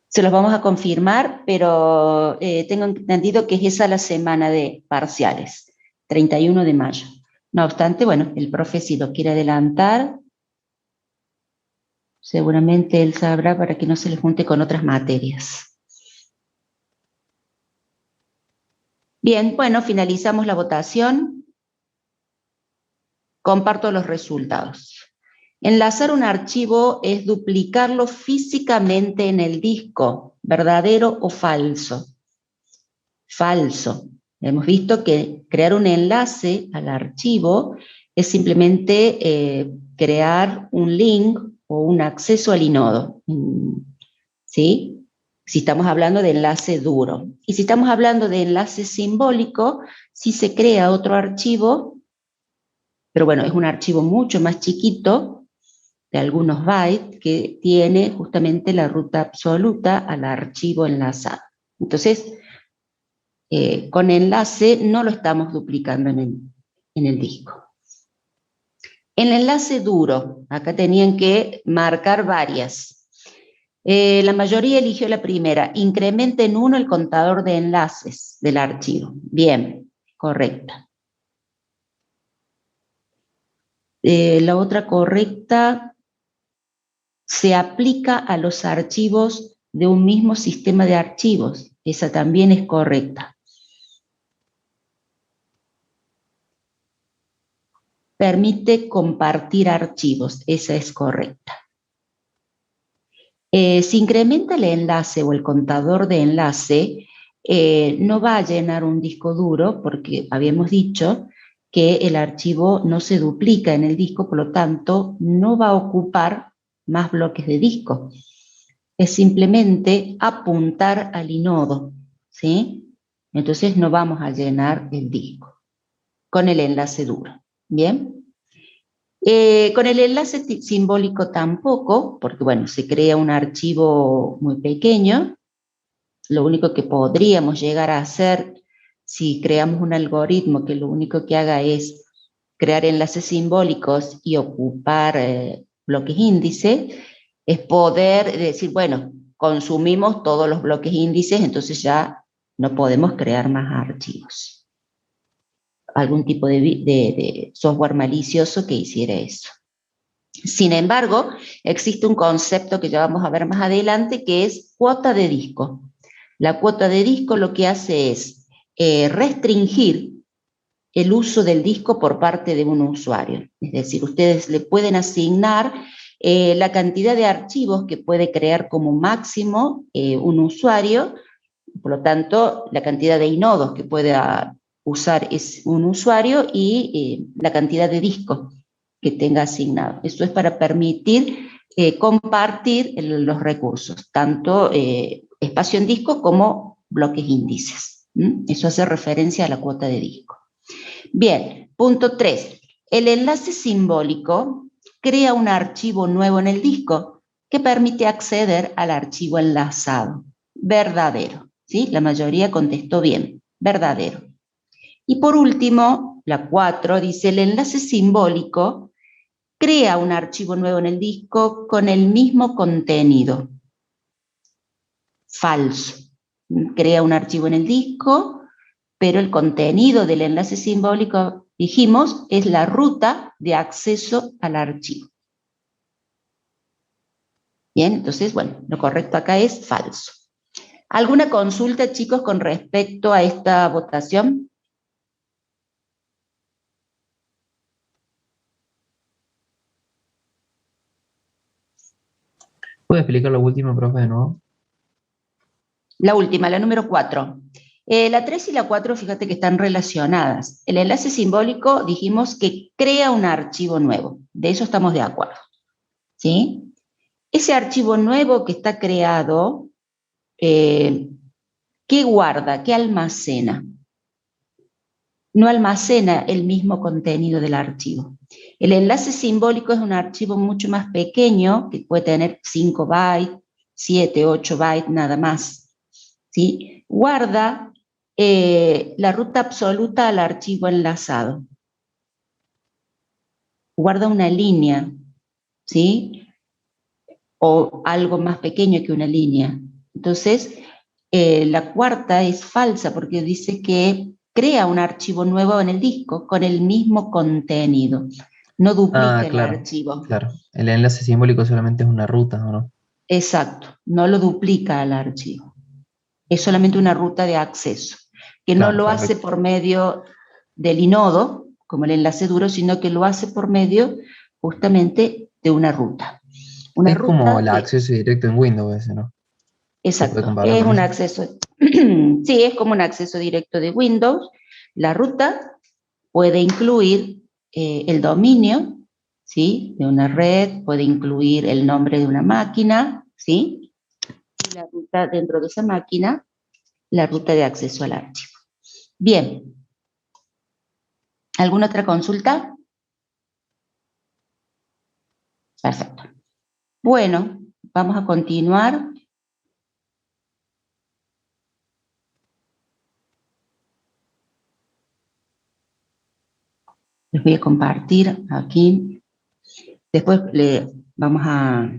Se los vamos a confirmar, pero tengo entendido que es esa la semana de parciales, 31 de mayo. No obstante, bueno, el profe si lo quiere adelantar, seguramente él sabrá para que no se le junte con otras materias. Bien, bueno, finalizamos la votación. Comparto los resultados. Enlazar un archivo es duplicarlo físicamente en el disco, ¿verdadero o falso? Falso. Hemos visto que crear un enlace al archivo es simplemente crear un link o un acceso al inodo, ¿sí? Si estamos hablando de enlace duro. Y si estamos hablando de enlace simbólico, si se crea otro archivo, pero bueno, es un archivo mucho más chiquito, de algunos bytes, que tiene justamente la ruta absoluta al archivo enlazado. Entonces, con enlace no lo estamos duplicando en el disco. En el enlace duro, acá tenían que marcar varias. La mayoría eligió la primera, incrementa en 1 el contador de enlaces del archivo. Bien, correcta. La otra correcta, se aplica a los archivos de un mismo sistema de archivos. Esa también es correcta. Permite compartir archivos. Esa es correcta. Si incrementa el enlace o el contador de enlace, no va a llenar un disco duro porque habíamos dicho que el archivo no se duplica en el disco, por lo tanto, no va a ocupar más bloques de disco. Es simplemente apuntar al inodo, ¿sí? Entonces no vamos a llenar el disco con el enlace duro, ¿bien? Con el enlace simbólico tampoco, porque bueno, se crea un archivo muy pequeño. Lo único que podríamos llegar a hacer si creamos un algoritmo que lo único que haga es crear enlaces simbólicos y ocupar bloques índice, es poder decir, bueno, consumimos todos los bloques índices, entonces ya no podemos crear más archivos. Algún tipo de software malicioso que hiciera eso. Sin embargo, existe un concepto que ya vamos a ver más adelante que es cuota de disco. La cuota de disco lo que hace es restringir el uso del disco por parte de un usuario. Es decir, ustedes le pueden asignar la cantidad de archivos que puede crear como máximo un usuario, por lo tanto, la cantidad de inodos que pueda usar es un usuario y la cantidad de discos que tenga asignado. Eso es para permitir compartir los recursos, tanto espacio en disco como bloques índices. Eso hace referencia a la cuota de disco. Bien, punto 3. El enlace simbólico crea un archivo nuevo en el disco que permite acceder al archivo enlazado. Verdadero. ¿Sí? La mayoría contestó bien. Verdadero. Y por último, la 4 dice, el enlace simbólico crea un archivo nuevo en el disco con el mismo contenido. Falso. Crea un archivo en el disco, pero el contenido del enlace simbólico, dijimos, es la ruta de acceso al archivo. Bien, entonces, bueno, lo correcto acá es falso. ¿Alguna consulta, chicos, con respecto a esta votación? ¿Puede explicar la última, profe, de nuevo? La última, la número 4. La 3 y la 4, fíjate que están relacionadas. El enlace simbólico dijimos que crea un archivo nuevo. De eso estamos de acuerdo. ¿Sí? Ese archivo nuevo que está creado, ¿qué guarda? ¿Qué almacena? No almacena el mismo contenido del archivo. El enlace simbólico es un archivo mucho más pequeño, que puede tener 5 bytes, 7, 8 bytes, nada más. ¿Sí? Guarda la ruta absoluta al archivo enlazado. Guarda una línea, ¿sí? O algo más pequeño que una línea. Entonces, la cuarta es falsa porque dice que crea un archivo nuevo en el disco con el mismo contenido. No duplica el archivo. Claro, el enlace simbólico solamente es una ruta, ¿o no? Exacto, no lo duplica al archivo. Es solamente una ruta de acceso, que Claro, no lo hace por medio del inodo, como el enlace duro, sino que lo hace por medio justamente de una ruta. Es como el acceso directo en Windows ese, ¿no? Exacto, es un acceso, sí, es como un acceso directo de Windows. La ruta puede incluir el dominio, ¿sí? De una red, puede incluir el nombre de una máquina, ¿sí? Y la ruta dentro de esa máquina, la ruta de acceso al archivo. Bien. ¿Alguna otra consulta? Perfecto. Bueno, vamos a continuar. Les voy a compartir aquí. Después le vamos a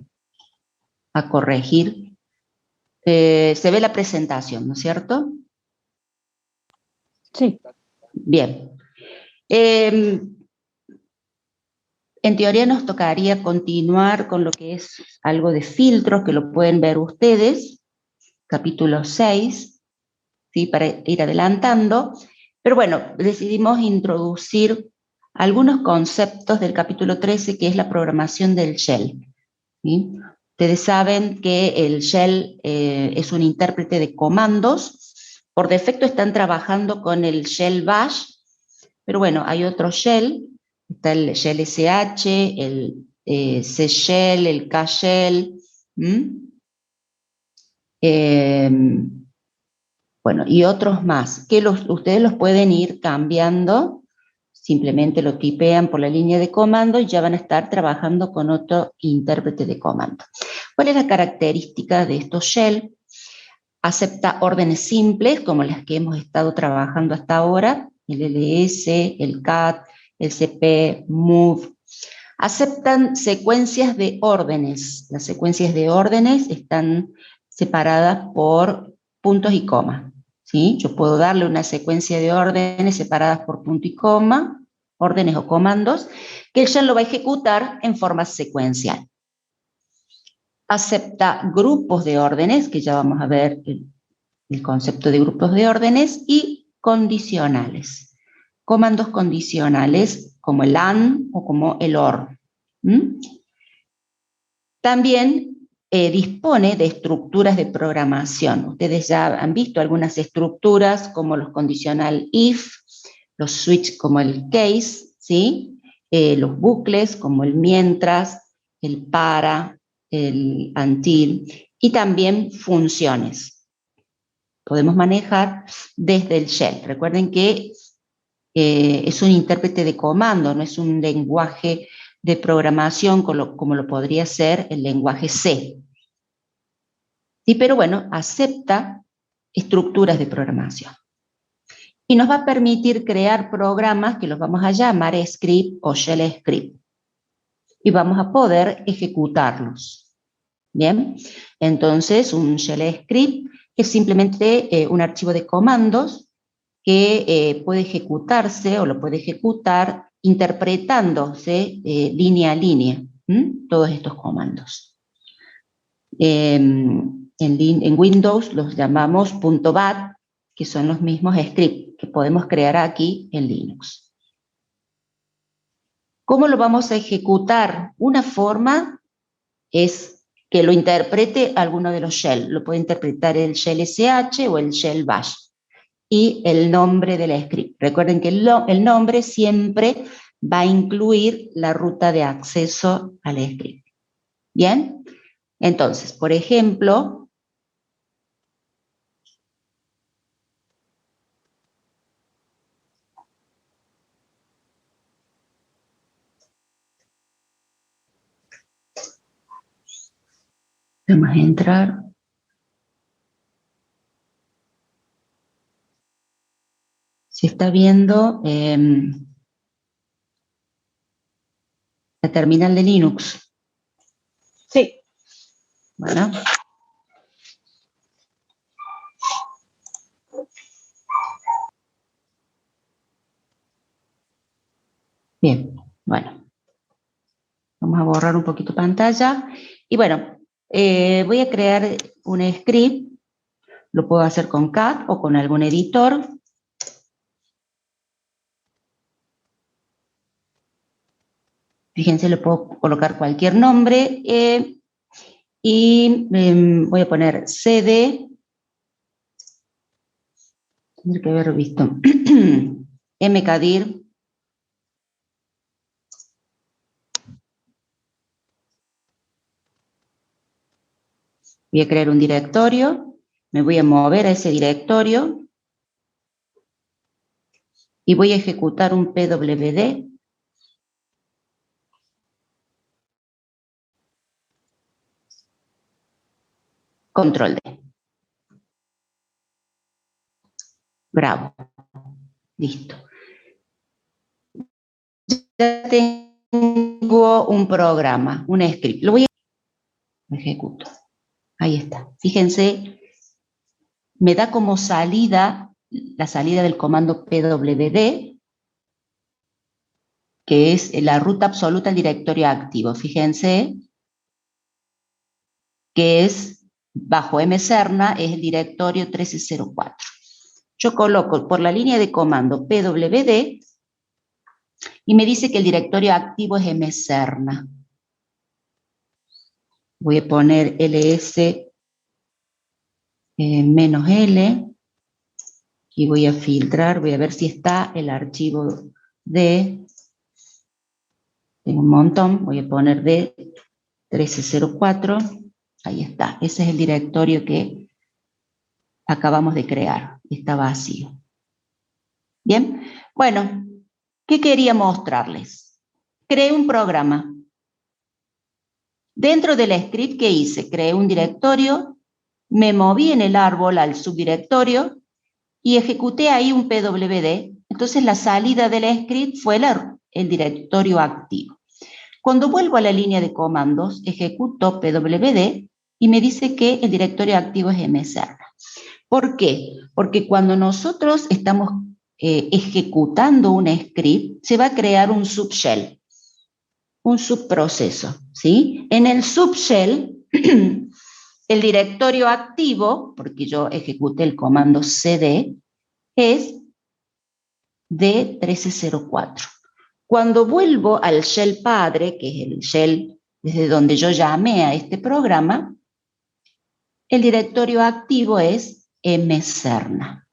corregir. Se ve la presentación, ¿no es cierto? Sí. Bien. En teoría nos tocaría continuar con lo que es algo de filtros, que lo pueden ver ustedes, capítulo 6, ¿sí? Para ir adelantando. Pero bueno, decidimos introducir algunos conceptos del capítulo 13, que es la programación del shell. ¿Sí? Ustedes saben que el shell es un intérprete de comandos. Por defecto están trabajando con el shell bash, pero bueno, hay otro shell. Está el shell SH, el C shell, el K shell. Bueno, y otros más, que ustedes los pueden ir cambiando. Simplemente lo tipean por la línea de comando y ya van a estar trabajando con otro intérprete de comando. ¿Cuál es la característica de estos shell? Acepta órdenes simples, como las que hemos estado trabajando hasta ahora, el ls, el cat, el cp, move. Aceptan secuencias de órdenes. Las secuencias de órdenes están separadas por puntos y comas. ¿Sí? Yo puedo darle una secuencia de órdenes separadas por punto y coma, órdenes o comandos, que el shell lo va a ejecutar en forma secuencial. Acepta grupos de órdenes, que ya vamos a ver el concepto de grupos de órdenes, y condicionales. Comandos condicionales como el AND o como el OR. También dispone de estructuras de programación. Ustedes ya han visto algunas estructuras como los condicional if, los switch como el case, ¿sí? Los bucles como el mientras, el para, el until, y también funciones. Podemos manejar desde el shell. Recuerden que es un intérprete de comando, no es un lenguaje de programación como lo podría ser el lenguaje C. Sí, pero bueno, acepta estructuras de programación. Y nos va a permitir crear programas que los vamos a llamar script o shell script. Y vamos a poder ejecutarlos. Bien, entonces un shell script es simplemente un archivo de comandos que puede ejecutarse o lo puede ejecutar interpretándose línea a línea, todos estos comandos. En Windows los llamamos .bat, que son los mismos scripts que podemos crear aquí en Linux. ¿Cómo lo vamos a ejecutar? Una forma es que lo interprete alguno de los shell. Lo puede interpretar el shell sh o el shell bash. Y el nombre del script. Recuerden que el nombre siempre va a incluir la ruta de acceso al script. ¿Bien? Entonces, por ejemplo, vamos a entrar. Se está viendo la terminal de Linux. Sí. Bueno. Bien, bueno. Vamos a borrar un poquito pantalla. Y bueno, voy a crear un script. Lo puedo hacer con cat o con algún editor. Fíjense, le puedo colocar cualquier nombre y voy a poner cd, tendré que haber visto, mkdir, voy a crear un directorio, me voy a mover a ese directorio y voy a ejecutar un pwd. Control D. Bravo. Listo. Ya tengo un programa, un script. Lo ejecuto. Ahí está. Fíjense, me da como salida, la salida del comando pwd, que es la ruta absoluta al directorio activo. Fíjense que es bajo mserna, es el directorio 1304. Yo coloco por la línea de comando pwd y me dice que el directorio activo es mserna. Voy a poner ls -l y voy a filtrar, voy a ver si está el archivo de, tengo un montón, voy a poner de 1304, ahí está, ese es el directorio que acabamos de crear, está vacío. Bien, bueno, ¿qué quería mostrarles? Creé un programa. Dentro del script que hice, creé un directorio, me moví en el árbol al subdirectorio y ejecuté ahí un pwd. Entonces la salida del script fue el directorio activo. Cuando vuelvo a la línea de comandos, ejecuto pwd y me dice que el directorio activo es mserna. ¿Por qué? Porque cuando nosotros estamos ejecutando un script, se va a crear un subshell, un subproceso, ¿sí? En el subshell El directorio activo, porque yo ejecuté el comando cd, es D1304. Cuando vuelvo al shell padre, que es el shell desde donde yo llamé a este programa, el directorio activo es mserna.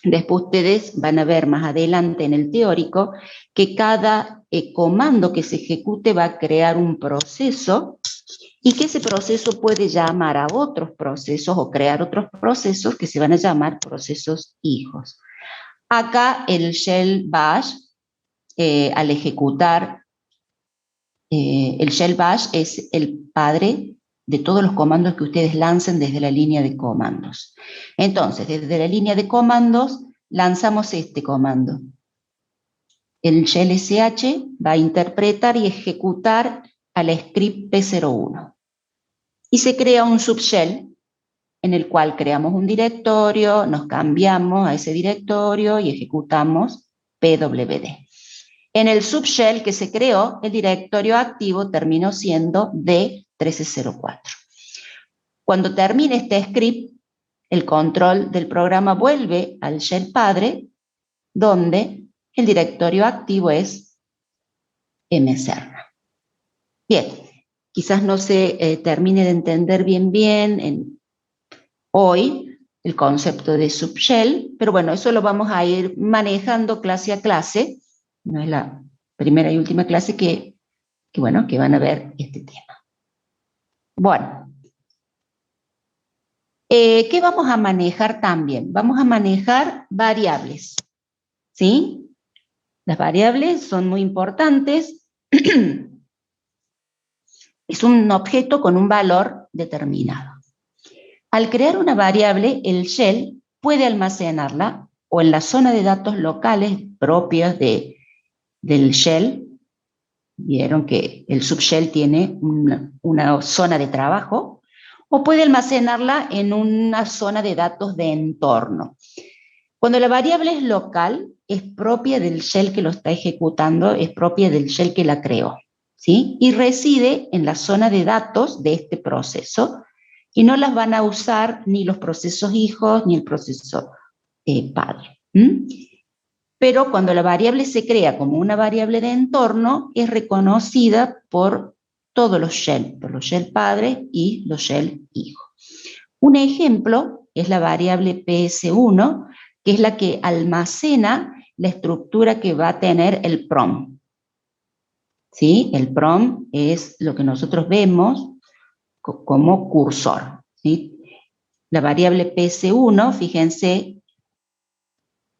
Después ustedes van a ver más adelante en el teórico que cada comando que se ejecute va a crear un proceso y que ese proceso puede llamar a otros procesos o crear otros procesos que se van a llamar procesos hijos. Acá el shell bash, al ejecutar, el shell bash es el padre de todos los comandos que ustedes lancen desde la línea de comandos. Entonces, desde la línea de comandos lanzamos este comando. El shell sh va a interpretar y ejecutar al script P01. Y se crea un subshell en el cual creamos un directorio, nos cambiamos a ese directorio y ejecutamos pwd. En el subshell que se creó, el directorio activo terminó siendo D1304. Cuando termine este script, el control del programa vuelve al shell padre, donde el directorio activo es mserna. Bien, quizás no se termine de entender bien hoy el concepto de subshell, pero bueno, eso lo vamos a ir manejando clase a clase. No es la primera y última clase que van a ver este tema. Bueno, ¿qué vamos a manejar también? Vamos a manejar variables, ¿sí? Las variables son muy importantes. Es un objeto con un valor determinado. Al crear una variable, el shell puede almacenarla o en la zona de datos locales propias del shell. Vieron que el subshell tiene una zona de trabajo, o puede almacenarla en una zona de datos de entorno. Cuando la variable es local, es propia del shell que lo está ejecutando, es propia del shell que la creó, ¿sí? Y reside en la zona de datos de este proceso, y no las van a usar ni los procesos hijos ni el proceso padre. Pero cuando la variable se crea como una variable de entorno, es reconocida por todos los shell, por los shell padre y los shell hijo. Un ejemplo es la variable ps1, que es la que almacena la estructura que va a tener el prom. ¿Sí? El prom es lo que nosotros vemos como cursor, ¿sí? La variable ps1, fíjense,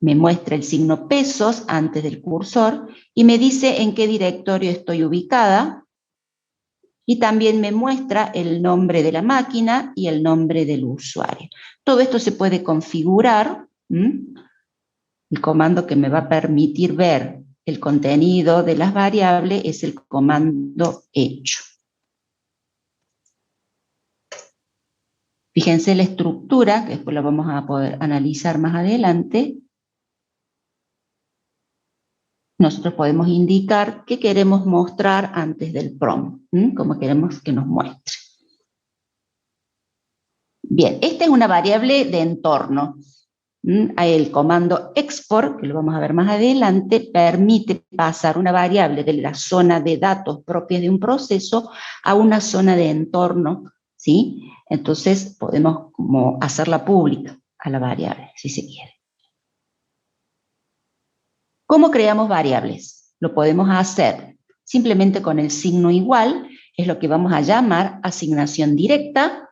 me muestra el signo pesos antes del cursor y me dice en qué directorio estoy ubicada, y también me muestra el nombre de la máquina y el nombre del usuario. Todo esto se puede configurar. El comando que me va a permitir ver el contenido de las variables es el comando hecho. Fíjense la estructura, que después la vamos a poder analizar más adelante. Nosotros podemos indicar qué queremos mostrar antes del prom, cómo queremos que nos muestre. Bien, esta es una variable de entorno. El comando export, que lo vamos a ver más adelante, permite pasar una variable de la zona de datos propias de un proceso a una zona de entorno, ¿sí? Entonces podemos como hacerla pública a la variable, si se quiere. ¿Cómo creamos variables? Lo podemos hacer simplemente con el signo igual, es lo que vamos a llamar asignación directa,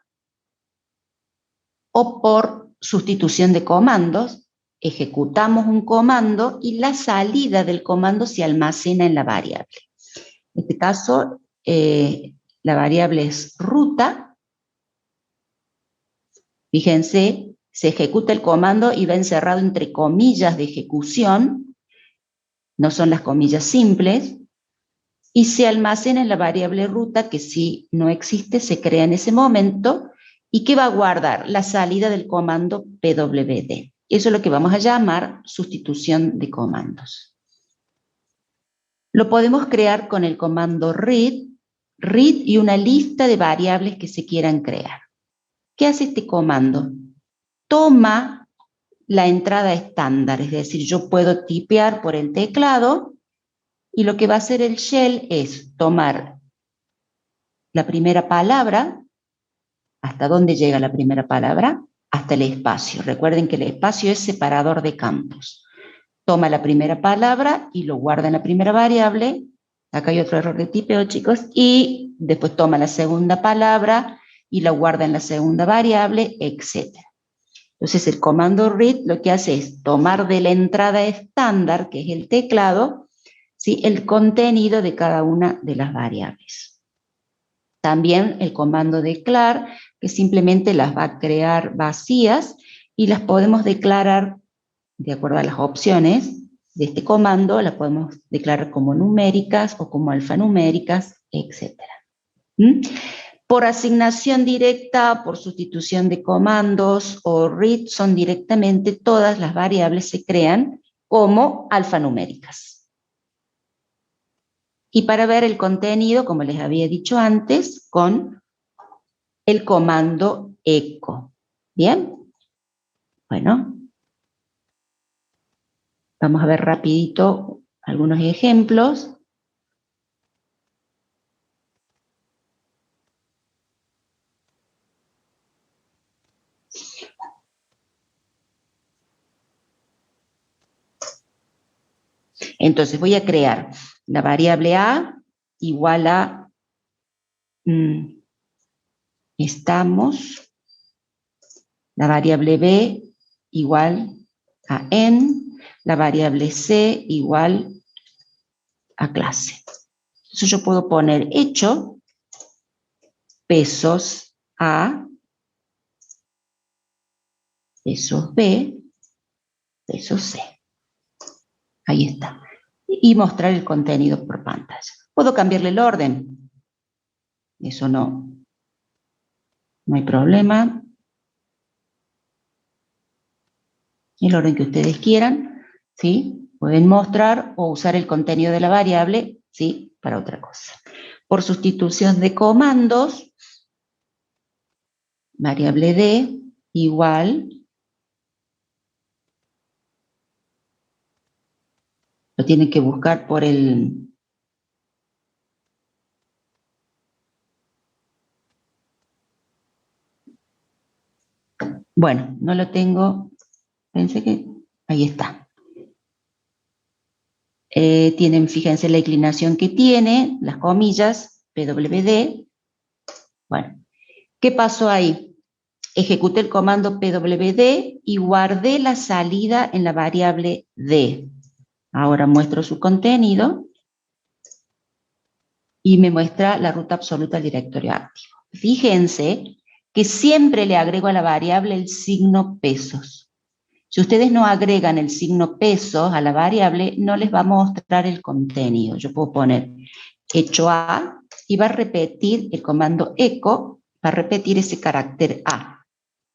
o por sustitución de comandos. Ejecutamos un comando y la salida del comando se almacena en la variable. En este caso, la variable es ruta. Fíjense, se ejecuta el comando y va encerrado entre comillas de ejecución, no son las comillas simples, y se almacena en la variable ruta, que si no existe se crea en ese momento, y que va a guardar la salida del comando pwd. Eso es lo que vamos a llamar sustitución de comandos. Lo podemos crear con el comando read y una lista de variables que se quieran crear. ¿Qué hace este comando? Toma la entrada estándar, es decir, yo puedo tipear por el teclado y lo que va a hacer el shell es tomar la primera palabra. ¿Hasta dónde llega la primera palabra? Hasta el espacio. Recuerden que el espacio es separador de campos. Toma la primera palabra y lo guarda en la primera variable. Acá hay otro error de tipeo, chicos. Y después toma la segunda palabra y la guarda en la segunda variable, etc. Entonces el comando read lo que hace es tomar de la entrada estándar, que es el teclado, ¿sí?, el contenido de cada una de las variables. También el comando declar, que simplemente las va a crear vacías y las podemos declarar de acuerdo a las opciones de este comando, las podemos declarar como numéricas o como alfanuméricas, etc. Por asignación directa, por sustitución de comandos o read, son directamente todas las variables se crean como alfanuméricas. Y para ver el contenido, como les había dicho antes, con el comando echo. ¿Bien? Bueno, vamos a ver rapidito algunos ejemplos. Entonces voy a crear la variable A igual a estamos, la variable B igual a en, la variable C igual a clase. Entonces yo puedo poner hecho pesos A, pesos B, pesos C. Ahí está. Y mostrar el contenido por pantalla. Puedo cambiarle el orden. Eso no hay problema. El orden que ustedes quieran, ¿sí? Pueden mostrar o usar el contenido de la variable, ¿sí?, para otra cosa. Por sustitución de comandos, variable D igual, lo tienen que buscar por el... Bueno, no lo tengo, pensé que... Ahí está. Tienen, fíjense la inclinación que tiene, las comillas, PWD. Bueno, ¿qué pasó ahí? Ejecuté el comando PWD y guardé la salida en la variable D. Ahora muestro su contenido y me muestra la ruta absoluta al directorio activo. Fíjense que siempre le agrego a la variable el signo pesos. Si ustedes no agregan el signo pesos a la variable, no les va a mostrar el contenido. Yo puedo poner hecho A y va a repetir el comando echo, va a repetir ese carácter A.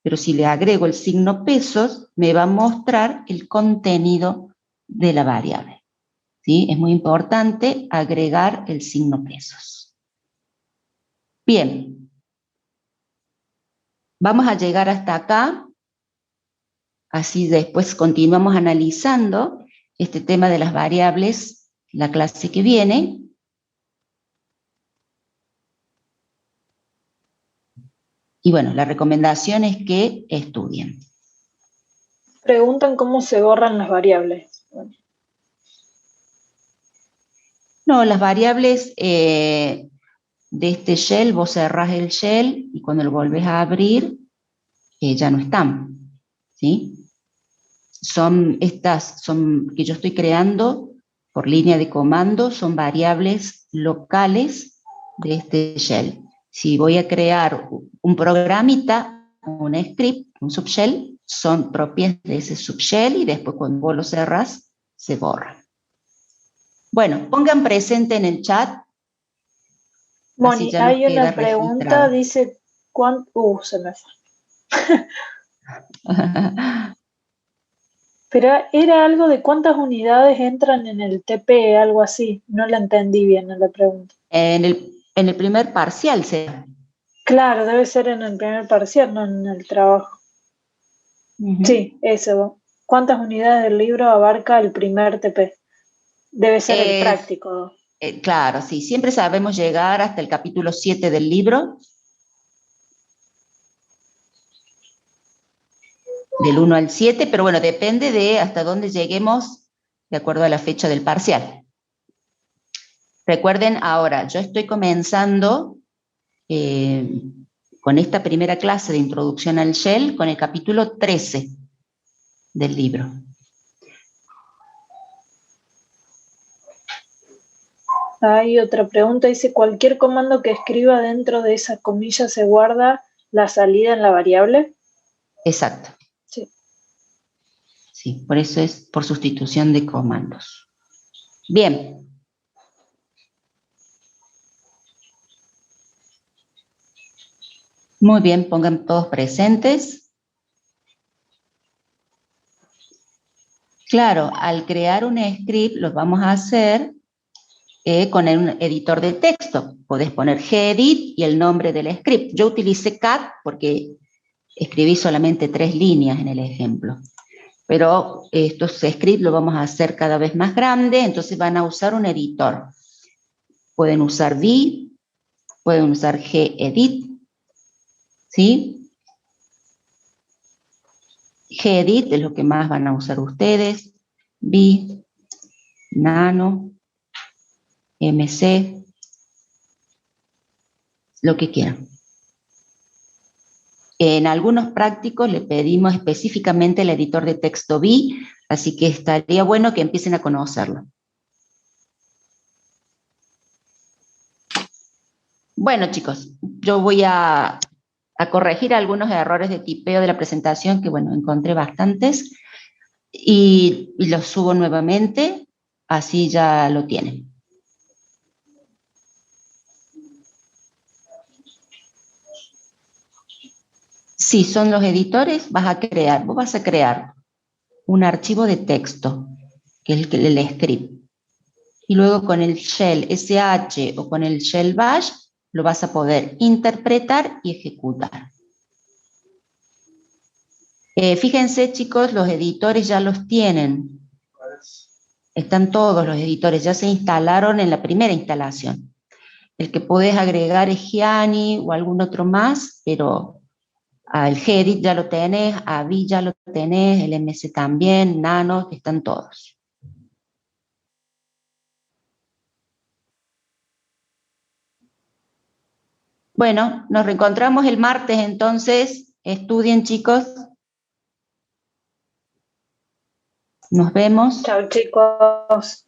Pero si le agrego el signo pesos, me va a mostrar el contenido de la variable. ¿Sí? Es muy importante agregar el signo pesos. Bien. Vamos a llegar hasta acá. Así después continuamos analizando este tema de las variables, la clase que viene. Y bueno, la recomendación es que estudien. Preguntan cómo se borran las variables. No, las variables de este shell, vos cerrás el shell y cuando lo volvés a abrir, ya no están, ¿sí? Estas que yo estoy creando por línea de comando, son variables locales de este shell. Si voy a crear un programita, un script, un subshell, son propias de ese subshell y después cuando vos lo cerrás, se borran. Bueno, pongan presente en el chat. Moni, ya hay una registrado. pregunta, dice, ¿cuánto? Se me fue. Pero era algo de cuántas unidades entran en el TP, algo así. No la entendí bien en la pregunta. En el primer parcial, Claro, debe ser en el primer parcial, no en el trabajo. Sí, eso. ¿Cuántas unidades del libro abarca el primer TP? Debe ser el práctico. Claro, sí, siempre sabemos llegar hasta el capítulo 7 del libro, del 1 al 7, pero bueno, depende de hasta dónde lleguemos de acuerdo a la fecha del parcial. Recuerden, ahora, yo estoy comenzando con esta primera clase de introducción al Shell con el capítulo 13 del libro. Hay otra pregunta, dice, ¿cualquier comando que escriba dentro de esa comilla se guarda la salida en la variable? Exacto. Sí. Sí, por eso es por sustitución de comandos. Bien. Muy bien, pongan todos presentes. Claro, al crear un script lo vamos a hacer con un editor de texto. Podés poner gedit y el nombre del script. Yo utilicé cat porque escribí solamente 3 líneas en el ejemplo. Pero estos scripts los vamos a hacer cada vez más grandes, entonces van a usar un editor. Pueden usar V, pueden usar gedit, ¿sí? Gedit es lo que más van a usar ustedes. V, Nano, MC, lo que quieran. En algunos prácticos le pedimos específicamente el editor de texto V, así que estaría bueno que empiecen a conocerlo. Bueno, chicos, yo voy a corregir algunos errores de tipeo de la presentación, que bueno, encontré bastantes, y los subo nuevamente, así ya lo tienen. Si son los editores, vos vas a crear un archivo de texto, que es el script. Y luego con el shell sh o con el shell bash lo vas a poder interpretar y ejecutar. Fíjense, chicos, los editores ya los tienen. Están todos los editores, ya se instalaron en la primera instalación. El que podés agregar es Gianni o algún otro más, pero el Gedit ya lo tenés, Avi ya lo tenés, el MS también, Nano, están todos. Bueno, nos reencontramos el martes entonces. Estudien, chicos. Nos vemos. Chao, chicos.